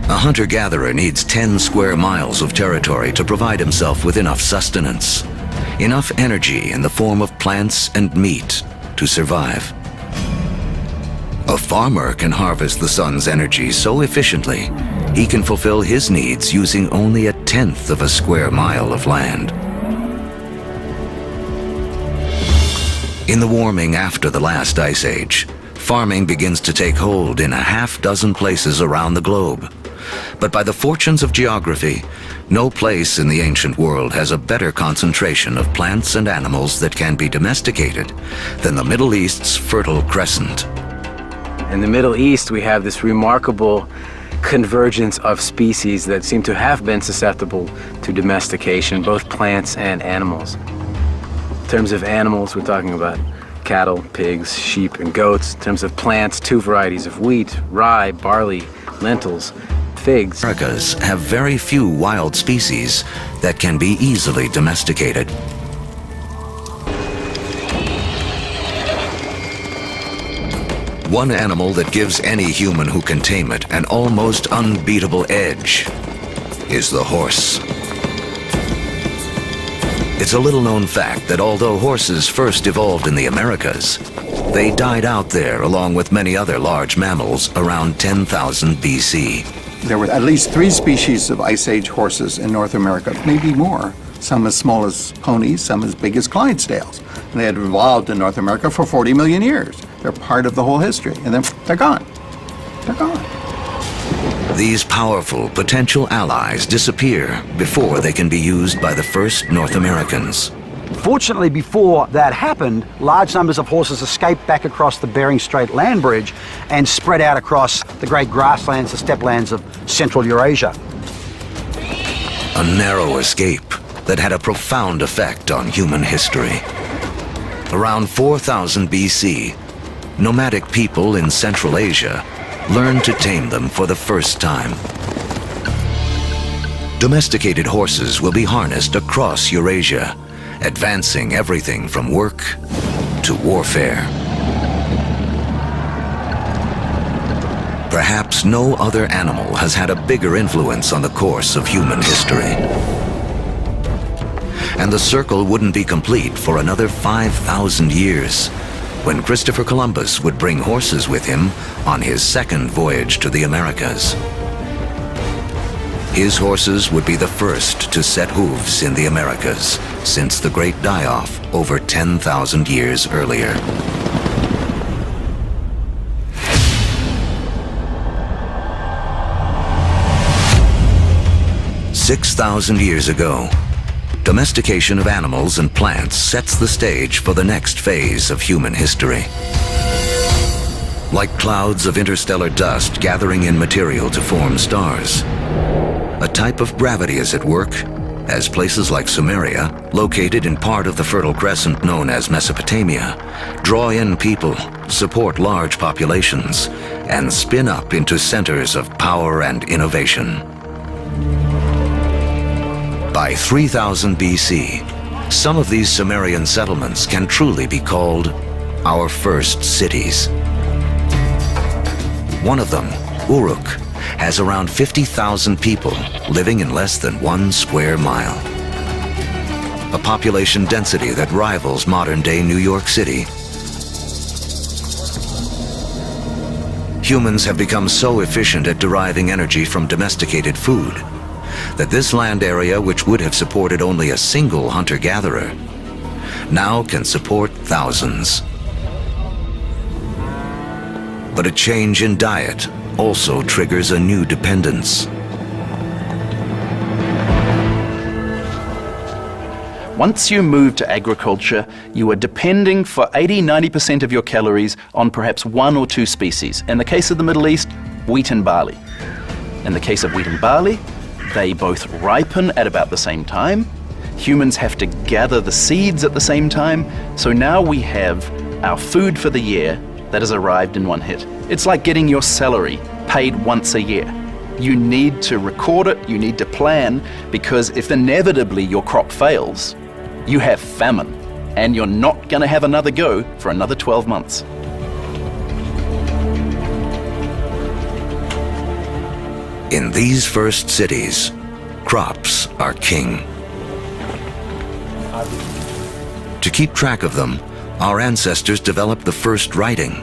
A hunter-gatherer needs 10 square miles of territory to provide himself with enough sustenance, enough energy in the form of plants and meat to survive. A farmer can harvest the sun's energy so efficiently, he can fulfill his needs using only 1/10 of a square mile of land. In the warming after the last ice age, farming begins to take hold in a half-dozen places around the globe. But by the fortunes of geography, no place in the ancient world has a better concentration of plants and animals that can be domesticated than the Middle East's Fertile Crescent. In the Middle East, we have this remarkable convergence of species that seem to have been susceptible to domestication, both plants and animals. In terms of animals, we're talking about cattle, pigs, sheep, and goats. In terms of plants, 2 varieties of wheat, rye, barley, lentils, figs. Americas have very few wild species that can be easily domesticated. One animal that gives any human who can tame it an almost unbeatable edge is the horse. It's a little-known fact that although horses first evolved in the Americas, they died out there along with many other large mammals around 10,000 BC. There were at least 3 species of Ice Age horses in North America, maybe more. Some as small as ponies, some as big as Clydesdales. And they had evolved in North America for 40 million years. They're part of the whole history. And then they're gone. They're gone. These powerful potential allies disappear before they can be used by the first North Americans. Fortunately, before that happened, large numbers of horses escaped back across the Bering Strait land bridge and spread out across the great grasslands, the steppelands of Central Eurasia. A narrow escape that had a profound effect on human history. Around 4000 BC, nomadic people in Central Asia learned to tame them for the first time. Domesticated horses will be harnessed across Eurasia, advancing everything from work to warfare. Perhaps no other animal has had a bigger influence on the course of human history. And the circle wouldn't be complete for another 5,000 years, when Christopher Columbus would bring horses with him on his second voyage to the Americas. His horses would be the first to set hooves in the Americas since the Great Die-Off over 10,000 years earlier. "6,000 years ago, domestication of animals and plants sets the stage for the next phase of human history. Like clouds of interstellar dust gathering in material to form stars, a type of gravity is at work as places like Sumeria, located in part of the Fertile Crescent known as Mesopotamia, draw in people, support large populations, and spin up into centers of power and innovation. By 3000 BC, some of these Sumerian settlements can truly be called our first cities. One of them, Uruk, has around 50,000 people living in less than 1 square mile. A population density that rivals modern-day New York City. Humans have become so efficient at deriving energy from domesticated food that this land area, which would have supported only a single hunter-gatherer, now can support thousands. But a change in diet also triggers a new dependence. Once you move to agriculture, you are depending for 80–90% of your calories on perhaps 1 or 2 species. In the case of the Middle East, wheat and barley. In the case of wheat and barley, they both ripen at about the same time. Humans have to gather the seeds at the same time. So now we have our food for the year that has arrived in one hit. It's like getting your salary paid once a year. You need to record it, you need to plan, because if inevitably your crop fails, you have famine, and you're not going to have another go for another 12 months. In these first cities, crops are king. To keep track of them, our ancestors developed the first writing.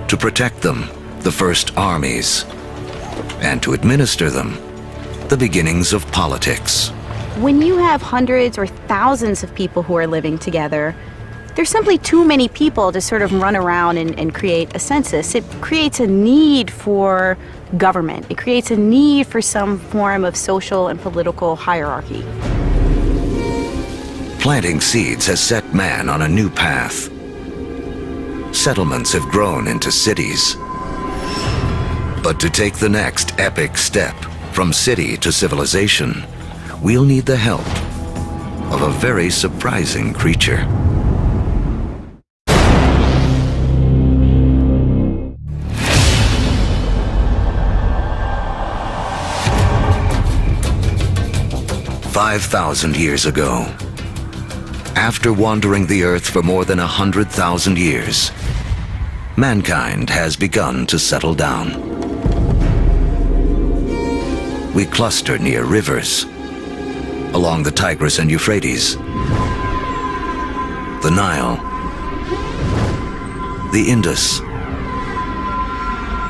To protect them, the first armies. And to administer them, the beginnings of politics. When you have hundreds or thousands of people who are living together, there's simply too many people to sort of run around and create a census. It creates a need for government. It creates a need for some form of social and political hierarchy. Planting seeds has set man on a new path. Settlements have grown into cities. But to take the next epic step from city to civilization, we'll need the help of a very surprising creature. "5,000 years ago, after wandering the earth for more than 100,000 years, mankind has begun to settle down. We cluster near rivers, along the Tigris and Euphrates, the Nile, the Indus,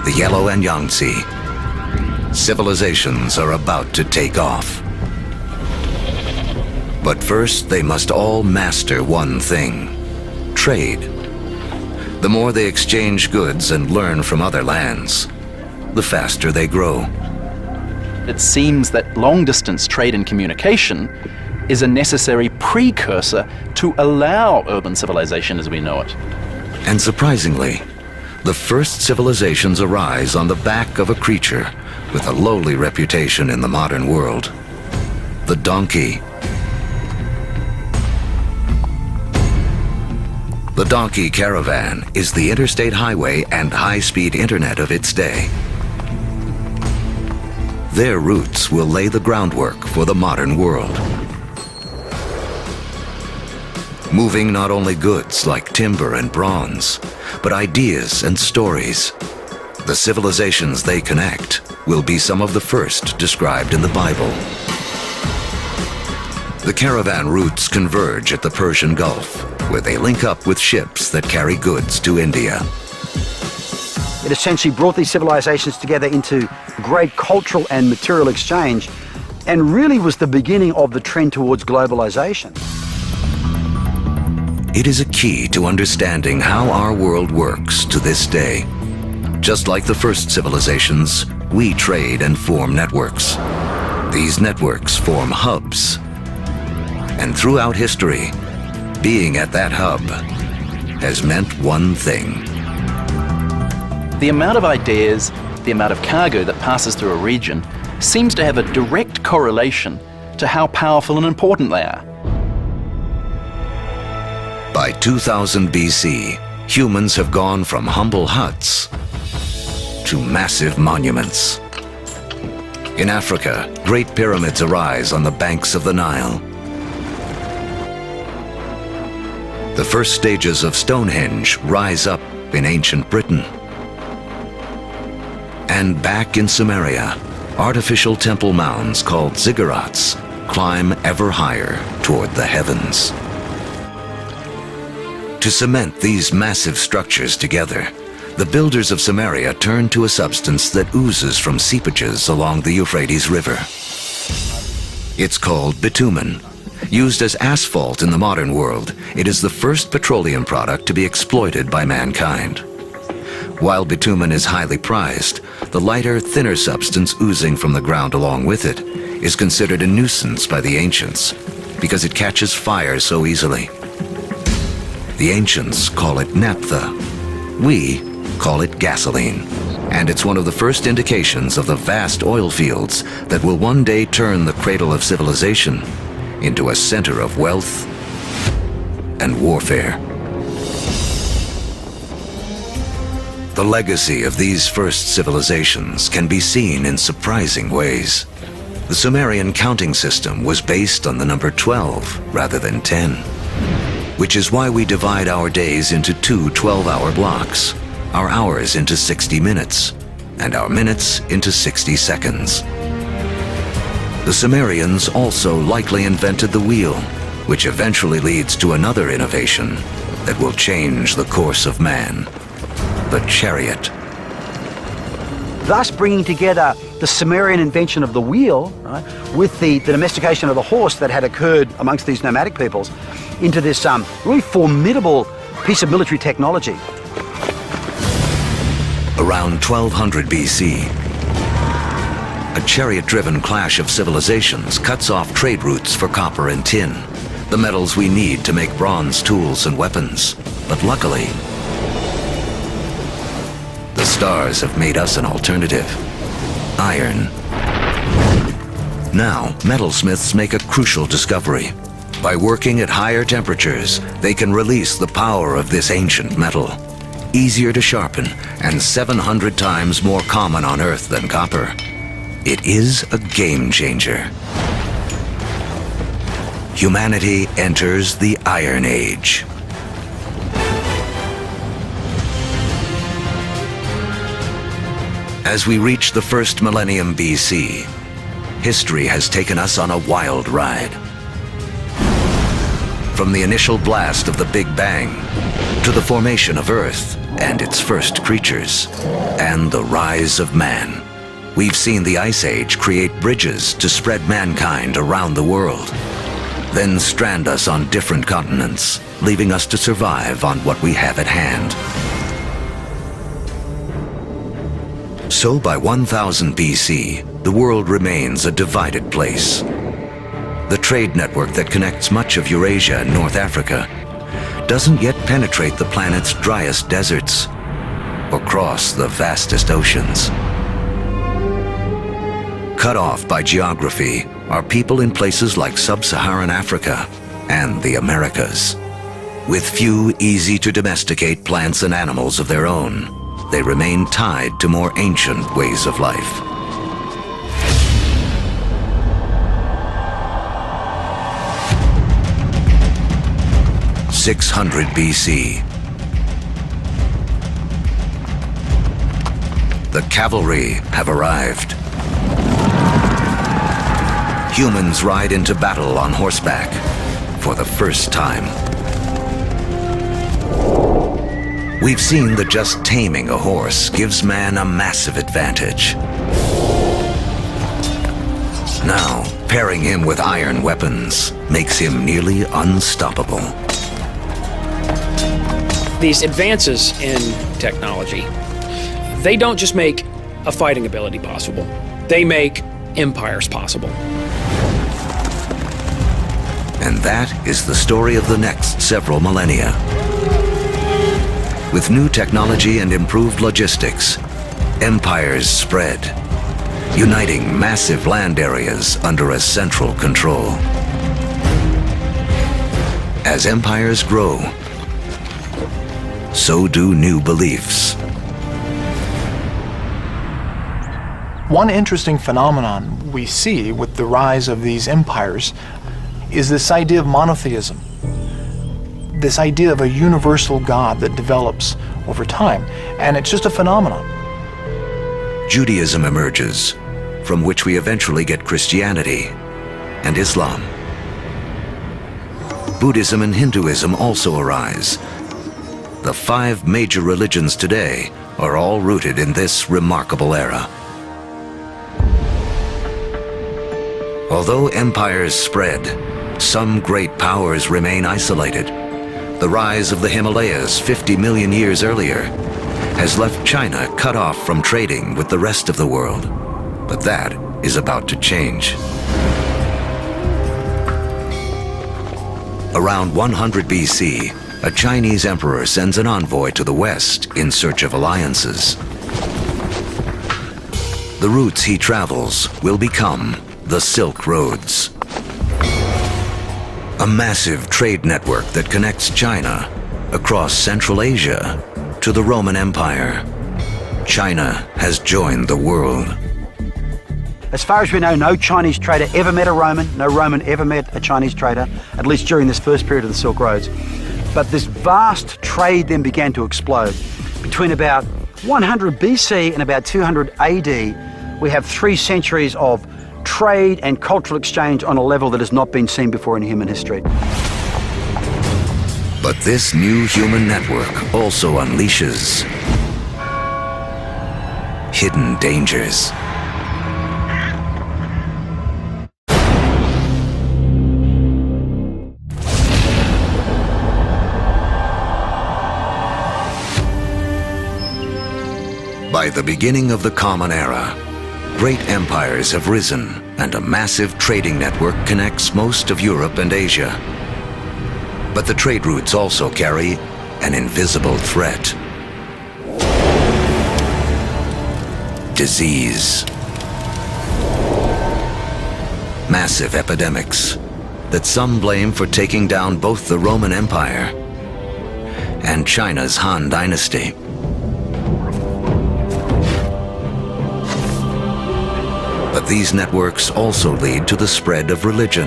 the Yellow and Yangtze. Civilizations are about to take off. But first, they must all master one thing: trade. The more they exchange goods and learn from other lands, the faster they grow. It seems that long-distance trade and communication is a necessary precursor to allow urban civilization as we know it. And surprisingly, the first civilizations arise on the back of a creature with a lowly reputation in the modern world: the donkey. The donkey caravan is the interstate highway and high-speed internet of its day. Their routes will lay the groundwork for the modern world. Moving not only goods like timber and bronze, but ideas and stories. The civilizations they connect will be some of the first described in the Bible. The caravan routes converge at the Persian Gulf, where they link up with ships that carry goods to India. It essentially brought these civilizations together into great cultural and material exchange, and really was the beginning of the trend towards globalization. It is a key to understanding how our world works to this day. Just like the first civilizations, we trade and form networks. These networks form hubs, And throughout history, being at that hub has meant one thing. The amount of ideas, the amount of cargo that passes through a region seems to have a direct correlation to how powerful and important they are. By 2000 BC, humans have gone from humble huts to massive monuments. In Africa, great pyramids arise on the banks of the Nile. The first stages of Stonehenge rise up in ancient Britain. And back in Samaria, artificial temple mounds called ziggurats climb ever higher toward the heavens. To cement these massive structures together, the builders of Samaria turned to a substance that oozes from seepages along the Euphrates River. It's called bitumen. Used as asphalt in the modern world, it is the first petroleum product to be exploited by mankind. While bitumen is highly prized, the lighter, thinner substance oozing from the ground along with it is considered a nuisance by the ancients because it catches fire so easily. The ancients call it naphtha. We call it gasoline. And it's one of the first indications of the vast oil fields that will one day turn the cradle of civilization into a center of wealth and warfare. The legacy of these first civilizations can be seen in surprising ways. The Sumerian counting system was based on the number 12 rather than 10, which is why we divide our days into two 12-hour blocks, our hours into 60 minutes, and our minutes into 60 seconds. The Sumerians also likely invented the wheel, which eventually leads to another innovation that will change the course of man, the chariot. Thus bringing together the Sumerian invention of the wheel, right, with the domestication of the horse that had occurred amongst these nomadic peoples into this really formidable piece of military technology. Around 1200 BC, a chariot-driven clash of civilizations cuts off trade routes for copper and tin, the metals we need to make bronze tools and weapons. But luckily, the stars have made us an alternative: iron. Now, metalsmiths make a crucial discovery. By working at higher temperatures, they can release the power of this ancient metal. Easier to sharpen and 700 times more common on Earth than copper. It is a game changer. Humanity enters the Iron Age. As we reach the first millennium BC, history has taken us on a wild ride. From the initial blast of the Big Bang, to the formation of Earth and its first creatures, and the rise of man. We've seen the Ice Age create bridges to spread mankind around the world, then strand us on different continents, leaving us to survive on what we have at hand. So by 1000 BC, the world remains a divided place. The trade network that connects much of Eurasia and North Africa doesn't yet penetrate the planet's driest deserts or cross the vastest oceans. Cut off by geography are people in places like sub-Saharan Africa and the Americas. With few easy to domesticate plants and animals of their own, they remain tied to more ancient ways of life. '600 BC. The cavalry have arrived. Humans ride into battle on horseback for the first time. We've seen that just taming a horse gives man a massive advantage. Now, pairing him with iron weapons makes him nearly unstoppable. These advances in technology, they don't just make a fighting ability possible, they make empires possible. And that is the story of the next several millennia. With new technology and improved logistics, empires spread, uniting massive land areas under a central control. As empires grow, so do new beliefs. One interesting phenomenon we see with the rise of these empires is this idea of monotheism, this idea of a universal God that develops over time, and it's just a phenomenon. Judaism emerges, from which we eventually get Christianity and Islam. Buddhism and Hinduism also arise. The 5 major religions today are all rooted in this remarkable era. Although empires spread, some great powers remain isolated. The rise of the Himalayas 50 million years earlier has left China cut off from trading with the rest of the world. But that is about to change. Around 100 BC, a Chinese emperor sends an envoy to the West in search of alliances. The routes he travels will become the Silk Roads, a massive trade network that connects China across Central Asia to the Roman Empire. China has joined the world. As far as we know, no Chinese trader ever met a Roman, no Roman ever met a Chinese trader, at least during this first period of the Silk Roads. But this vast trade then began to explode. Between about 100 BC and about 200 AD, we have 3 centuries of trade and cultural exchange on a level that has not been seen before in human history. But this new human network also unleashes hidden dangers. By the beginning of the Common Era, great empires have risen and a massive trading network connects most of Europe and Asia. But the trade routes also carry an invisible threat. Disease. Massive epidemics that some blame for taking down both the Roman Empire and China's Han Dynasty. But these networks also lead to the spread of religion.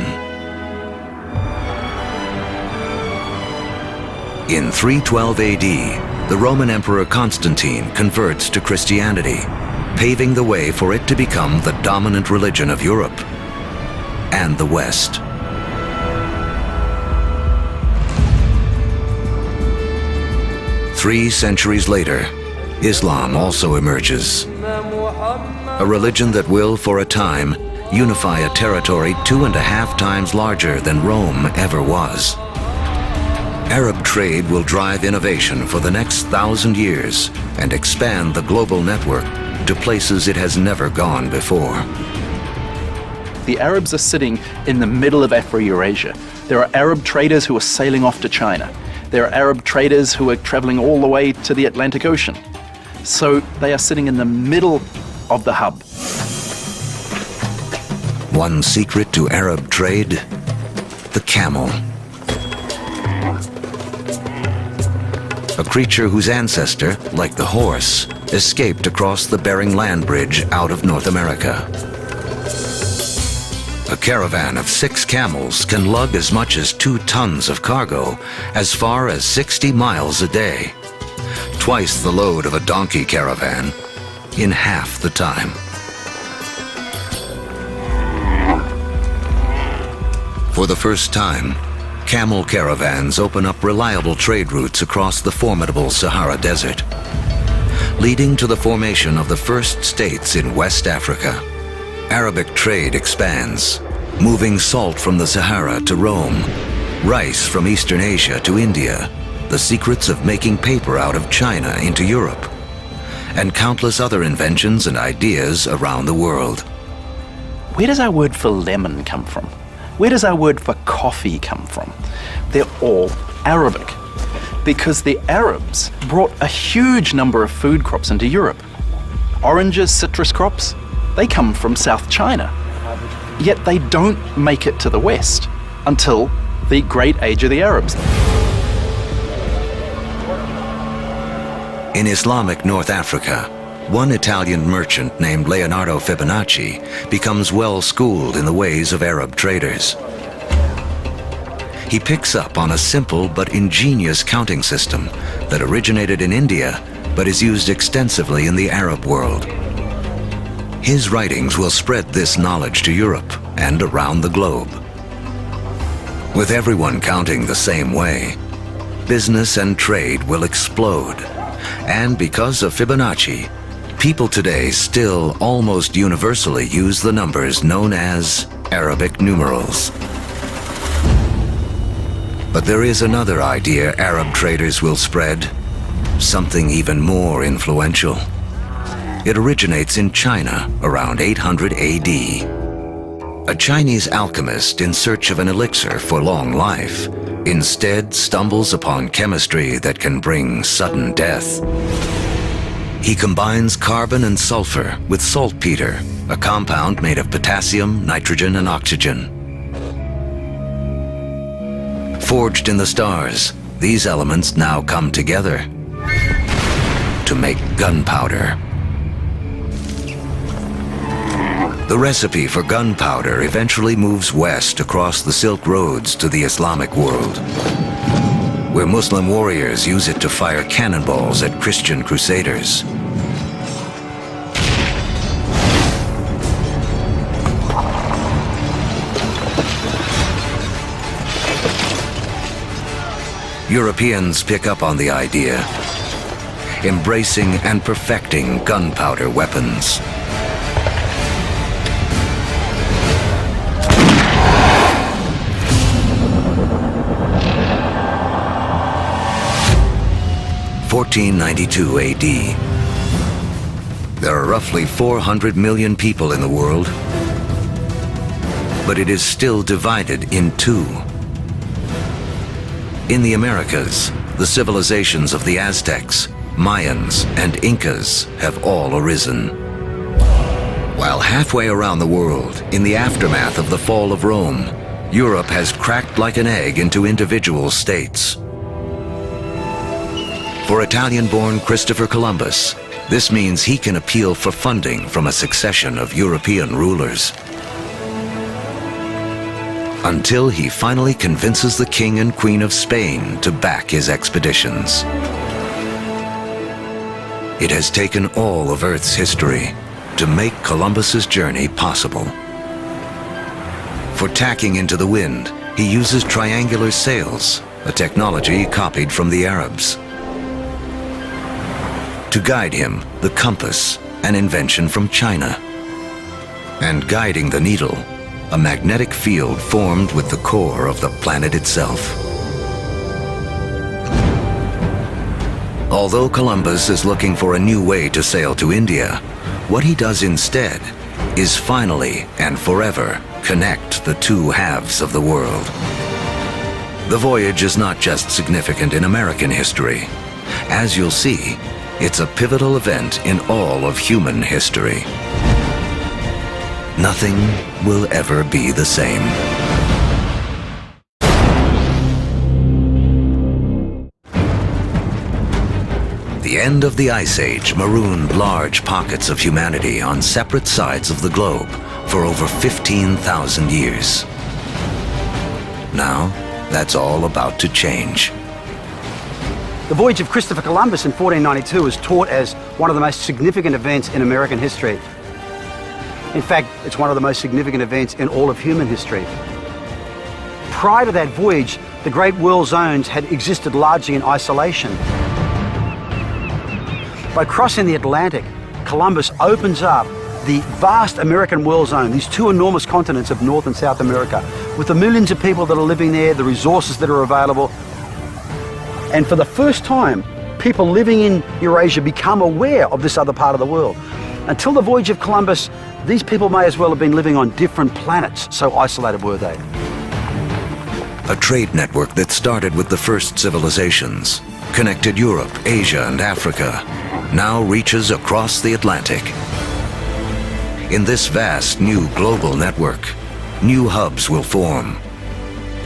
In 312 AD, the Roman Emperor Constantine converts to Christianity, paving the way for it to become the dominant religion of Europe and the West. Three centuries later, Islam also emerges. A religion that will, for a time, unify a territory 2.5 times larger than Rome ever was. Arab trade will drive innovation for the next 1,000 years and expand the global network to places it has never gone before. The Arabs are sitting in the middle of Afro-Eurasia. There are Arab traders who are sailing off to China. There are Arab traders who are traveling all the way to the Atlantic Ocean. So they are sitting in the middle of the hub. One secret to Arab trade: the camel. A creature whose ancestor, like the horse, escaped across the Bering Land Bridge out of North America. A caravan of 6 camels can lug as much as 2 tons of cargo as far as 60 miles a day, twice the load of a donkey caravan in half the time. For the first time, camel caravans open up reliable trade routes across the formidable Sahara Desert, leading to the formation of the first states in West Africa. Arabic trade expands, moving salt from the Sahara to Rome, rice from Eastern Asia to India, the secrets of making paper out of China into Europe, and countless other inventions and ideas around the world. Where does our word for lemon come from? Where does our word for coffee come from? They're all Arabic, because the Arabs brought a huge number of food crops into Europe. Oranges, citrus crops, they come from South China. Yet they don't make it to the West until the Great Age of the Arabs. In Islamic North Africa, one Italian merchant named Leonardo Fibonacci becomes well-schooled in the ways of Arab traders. He picks up on a simple but ingenious counting system that originated in India but is used extensively in the Arab world. His writings will spread this knowledge to Europe and around the globe. With everyone counting the same way, business and trade will explode. And because of Fibonacci, people today still almost universally use the numbers known as Arabic numerals. But there is another idea Arab traders will spread, something even more influential. It originates in China around 800 AD. A Chinese alchemist in search of an elixir for long life instead stumbles upon chemistry that can bring sudden death. He combines carbon and sulfur with saltpeter, a compound made of potassium, nitrogen, and oxygen. Forged in the stars, these elements now come together to make gunpowder. The recipe for gunpowder eventually moves west across the Silk Roads to the Islamic world, where Muslim warriors use it to fire cannonballs at Christian crusaders. Europeans pick up on the idea, embracing and perfecting gunpowder weapons. (1492 AD). There are roughly 400 million people in the world, but it is still divided in two. In the Americas, the civilizations of the Aztecs, Mayans, and Incas have all arisen. While halfway around the world, in the aftermath of the fall of Rome, Europe has cracked like an egg into individual states. For Italian-born Christopher Columbus, this means he can appeal for funding from a succession of European rulers, until he finally convinces the King and Queen of Spain to back his expeditions. It has taken all of Earth's history to make Columbus's journey possible. For tacking into the wind, he uses triangular sails, a technology copied from the Arabs. To guide him, the compass, an invention from China. And guiding the needle, a magnetic field formed with the core of the planet itself. Although Columbus is looking for a new way to sail to India, what he does instead is finally and forever connect the two halves of the world. The voyage is not just significant in American history. As you'll see, it's a pivotal event in all of human history. Nothing will ever be the same. The end of the Ice Age marooned large pockets of humanity on separate sides of the globe for over 15,000 years. Now, that's all about to change. The voyage of Christopher Columbus in 1492 is taught as one of the most significant events in American history. In fact, it's one of the most significant events in all of human history. Prior to that voyage, the Great World Zones had existed largely in isolation. By crossing the Atlantic, Columbus opens up the vast American world zone, these two enormous continents of North and South America, with the millions of people that are living there, the resources that are available. And for the first time, people living in Eurasia become aware of this other part of the world. Until the voyage of Columbus, These people may as well have been living on different planets, so isolated were they. A trade network that started with the first civilizations, connected Europe, Asia, and Africa, now reaches across the Atlantic. In this vast new global network, new hubs will form.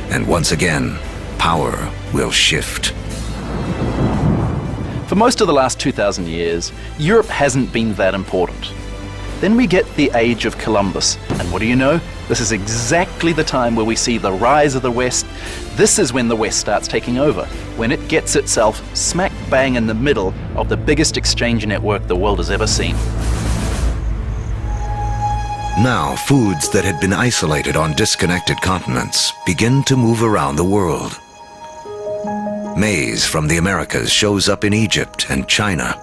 And once again, power will shift. For most of the last 2,000 years, Europe hasn't been that important. Then we get the age of Columbus, and what do you know? This is exactly the time where we see the rise of the West. This is when the West starts taking over, when it gets itself smack bang in the middle of the biggest exchange network the world has ever seen. Now, foods that had been isolated on disconnected continents begin to move around the world. Maize from the Americas shows up in Egypt and China.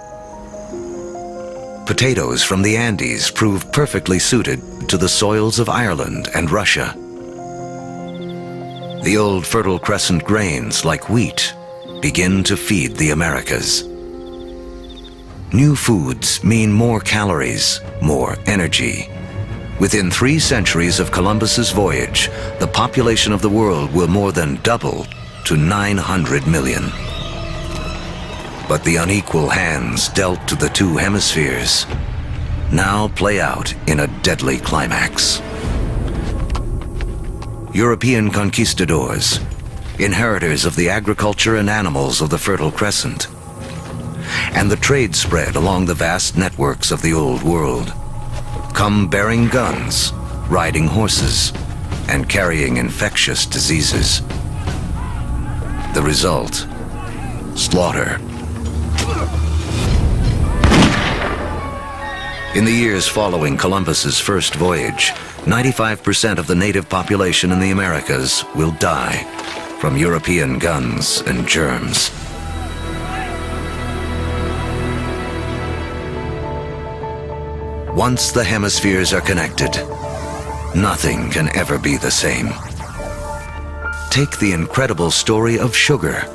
Potatoes from the Andes prove perfectly suited to the soils of Ireland and Russia. The old Fertile Crescent grains, like wheat, begin to feed the Americas. New foods mean more calories, more energy. Within 3 centuries of Columbus's voyage, the population of the world will more than double to 900 million. But the unequal hands dealt to the 2 hemispheres now play out in a deadly climax. European conquistadors, inheritors of the agriculture and animals of the Fertile Crescent, and the trade spread along the vast networks of the Old World, come bearing guns, riding horses, and carrying infectious diseases. The result, slaughter. In the years following Columbus's first voyage, 95% of the native population in the Americas will die from European guns and germs. Once the hemispheres are connected, nothing can ever be the same. Take the incredible story of sugar.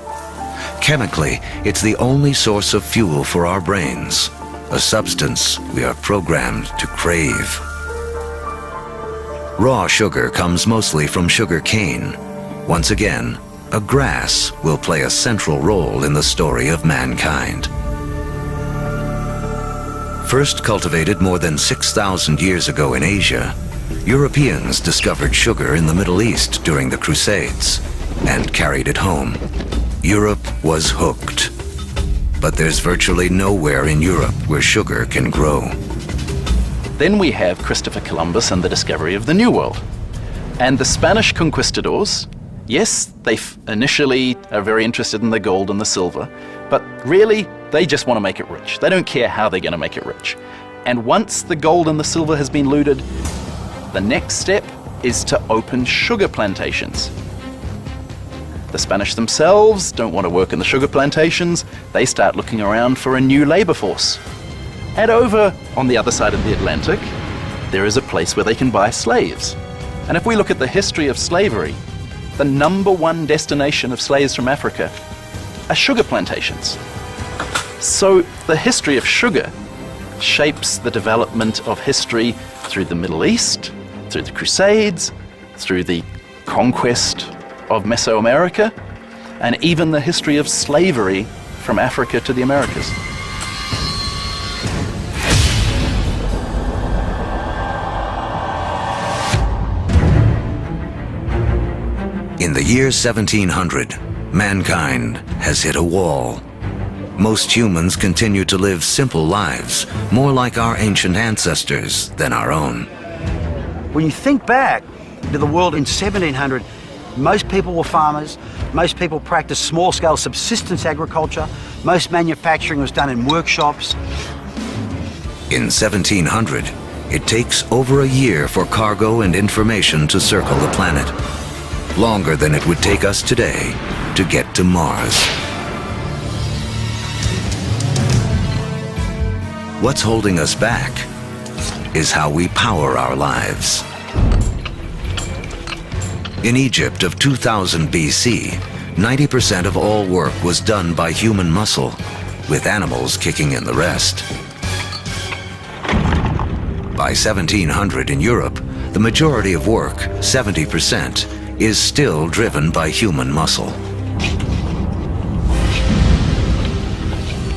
Chemically, it's the only source of fuel for our brains, a substance we are programmed to crave. Raw sugar comes mostly from sugar cane. Once again, a grass will play a central role in the story of mankind. First cultivated more than 6,000 years ago in Asia, Europeans discovered sugar in the Middle East during the Crusades and carried it home. Europe was hooked. But there's virtually nowhere in Europe where sugar can grow. Then we have Christopher Columbus and the discovery of the New World. And the Spanish conquistadors, yes, they initially are very interested in the gold and the silver, but really, they just want to make it rich. They don't care how they're going to make it rich. And once the gold and the silver has been looted, the next step is to open sugar plantations. The Spanish themselves don't want to work in the sugar plantations. They start looking around for a new labor force. And over on the other side of the Atlantic, there is a place where they can buy slaves. And if we look at the history of slavery, the #1 destination of slaves from Africa are sugar plantations. So the history of sugar shapes the development of history through the Middle East, through the Crusades, through the conquest of Mesoamerica, and even the history of slavery from Africa to the Americas. In the year 1700, mankind has hit a wall. Most humans continue to live simple lives, more like our ancient ancestors than our own. When you think back to the world in 1700, most people were farmers, most people practiced small-scale subsistence agriculture, most manufacturing was done in workshops. In 1700, it takes over a year for cargo and information to circle the planet, longer than it would take us today to get to Mars. What's holding us back is how we power our lives. In Egypt of 2000 BC, 90% of all work was done by human muscle, with animals kicking in the rest. By 1700 in Europe, the majority of work, 70%, is still driven by human muscle.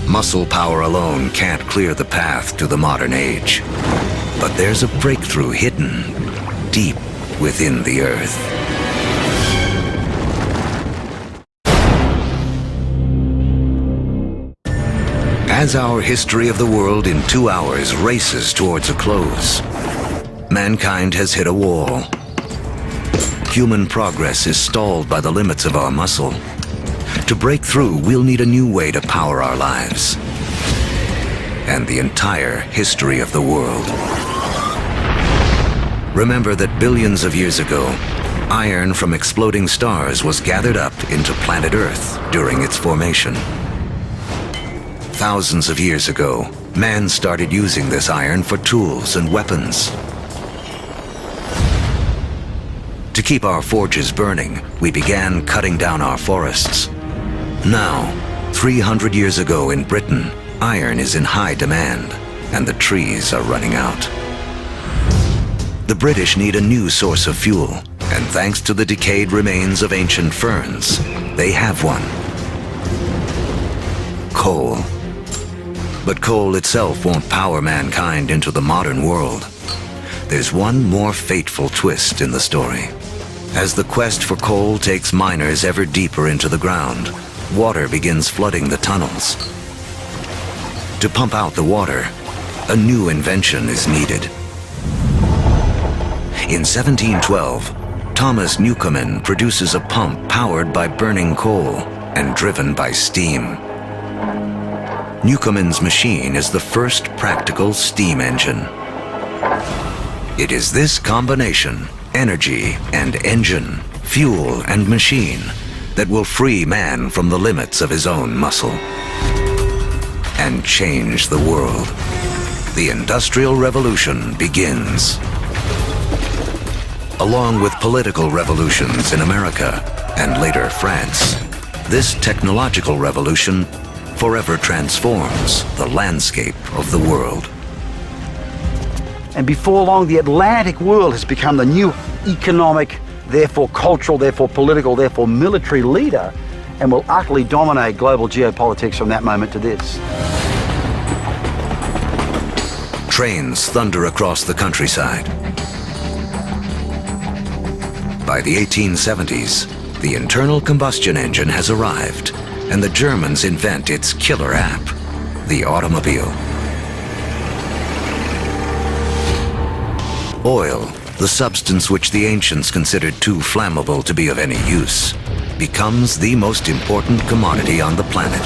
Muscle power alone can't clear the path to the modern age. But there's a breakthrough hidden deep within the Earth. As our history of the world in 2 hours races towards a close, mankind has hit a wall. Human progress is stalled by the limits of our muscle. To break through, we'll need a new way to power our lives and the entire history of the world. Remember that billions of years ago, iron from exploding stars was gathered up into planet Earth during its formation. Thousands of years ago, man started using this iron for tools and weapons. To keep our forges burning, we began cutting down our forests. Now, 300 years ago in Britain, iron is in high demand, and the trees are running out. The British need a new source of fuel, and thanks to the decayed remains of ancient ferns, they have one. Coal. But coal itself won't power mankind into the modern world. There's one more fateful twist in the story. As the quest for coal takes miners ever deeper into the ground, water begins flooding the tunnels. To pump out the water, a new invention is needed. In 1712, Thomas Newcomen produces a pump powered by burning coal and driven by steam. Newcomen's machine is the first practical steam engine. It is this combination, energy and engine, fuel and machine, that will free man from the limits of his own muscle and change the world. The Industrial Revolution begins. Along with political revolutions in America and later France, this technological revolution forever transforms the landscape of the world. And before long, the Atlantic world has become the new economic, therefore cultural, therefore political, therefore military leader, and will utterly dominate global geopolitics from that moment to this. Trains thunder across the countryside. By the 1870s, the internal combustion engine has arrived, and the Germans invent its killer app, the automobile. Oil, the substance which the ancients considered too flammable to be of any use, becomes the most important commodity on the planet,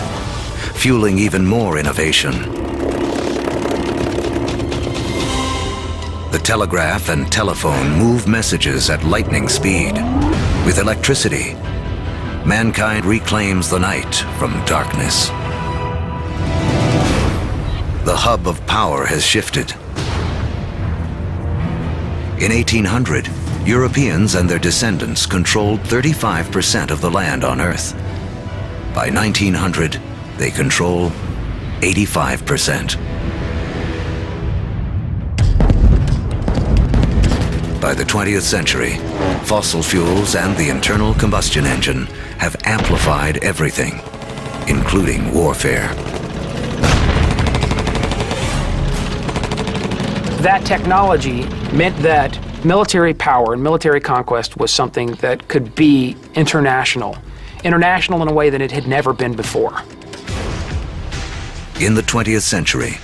fueling even more innovation. The telegraph and telephone move messages at lightning speed. With electricity, mankind reclaims the night from darkness. The hub of power has shifted. In 1800, Europeans and their descendants controlled 35% of the land on Earth. By 1900, they control 85%. By the 20th century, fossil fuels and the internal combustion engine have amplified everything, including warfare. That technology meant that military power and military conquest was something that could be international in a way that it had never been before. In the 20th century,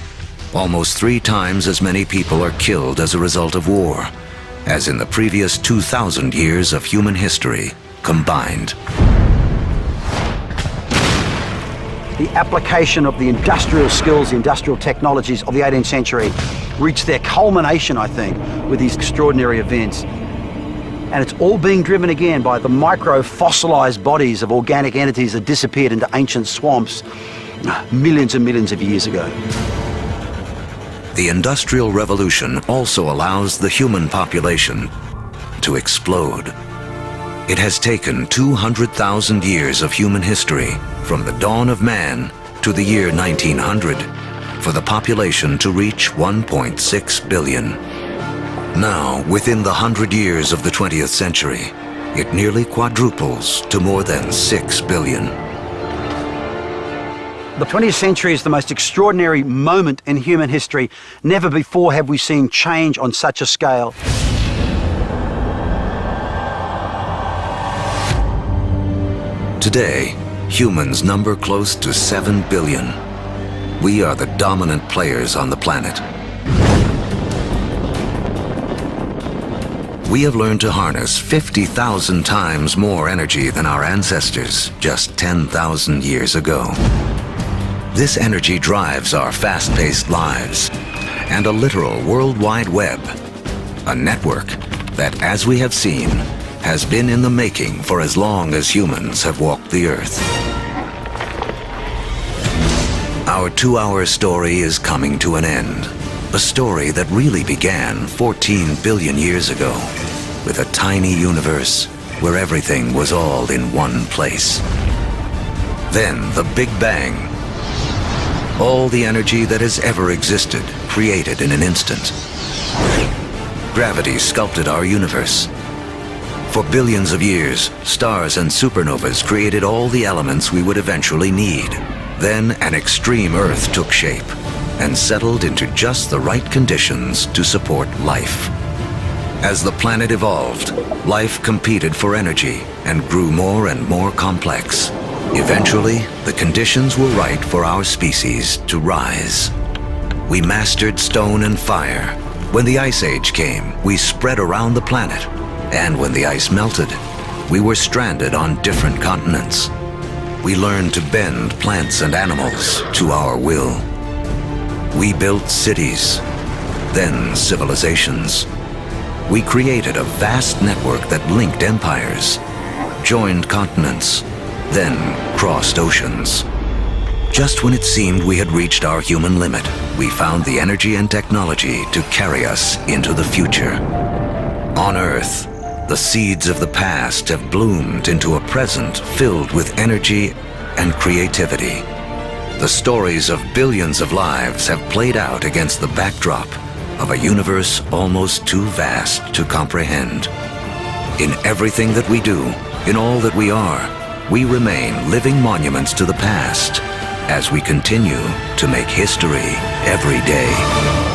almost 3 times as many people are killed as a result of war as in the previous 2,000 years of human history combined. The application of the industrial skills, the industrial technologies of the 18th century reached their culmination, I think, with these extraordinary events. And it's all being driven again by the micro-fossilized bodies of organic entities that disappeared into ancient swamps millions and millions of years ago. The Industrial Revolution also allows the human population to explode. It has taken 200,000 years of human history, from the dawn of man to the year 1900, for the population to reach 1.6 billion. Now, within the 100 years of the 20th century, it nearly quadruples to more than 6 billion. The 20th century is the most extraordinary moment in human history. Never before have we seen change on such a scale. Today, humans number close to 7 billion. We are the dominant players on the planet. We have learned to harness 50,000 times more energy than our ancestors just 10,000 years ago. This energy drives our fast-paced lives and a literal worldwide web, a network that, as we have seen, has been in the making for as long as humans have walked the earth. Our 2-hour story is coming to an end. A story that really began 14 billion years ago with a tiny universe where everything was all in one place. Then the Big Bang. All the energy that has ever existed created in an instant. Gravity sculpted our universe. For billions of years, stars and supernovas created all the elements we would eventually need. Then an extreme Earth took shape and settled into just the right conditions to support life. As the planet evolved, life competed for energy and grew more and more complex. Eventually, the conditions were right for our species to rise. We mastered stone and fire. When the Ice Age came, we spread around the planet. And when the ice melted, we were stranded on different continents. We learned to bend plants and animals to our will. We built cities, then civilizations. We created a vast network that linked empires, joined continents, then crossed oceans. Just when it seemed we had reached our human limit, we found the energy and technology to carry us into the future. On Earth, the seeds of the past have bloomed into a present filled with energy and creativity. The stories of billions of lives have played out against the backdrop of a universe almost too vast to comprehend. In everything that we do, in all that we are, we remain living monuments to the past as we continue to make history every day.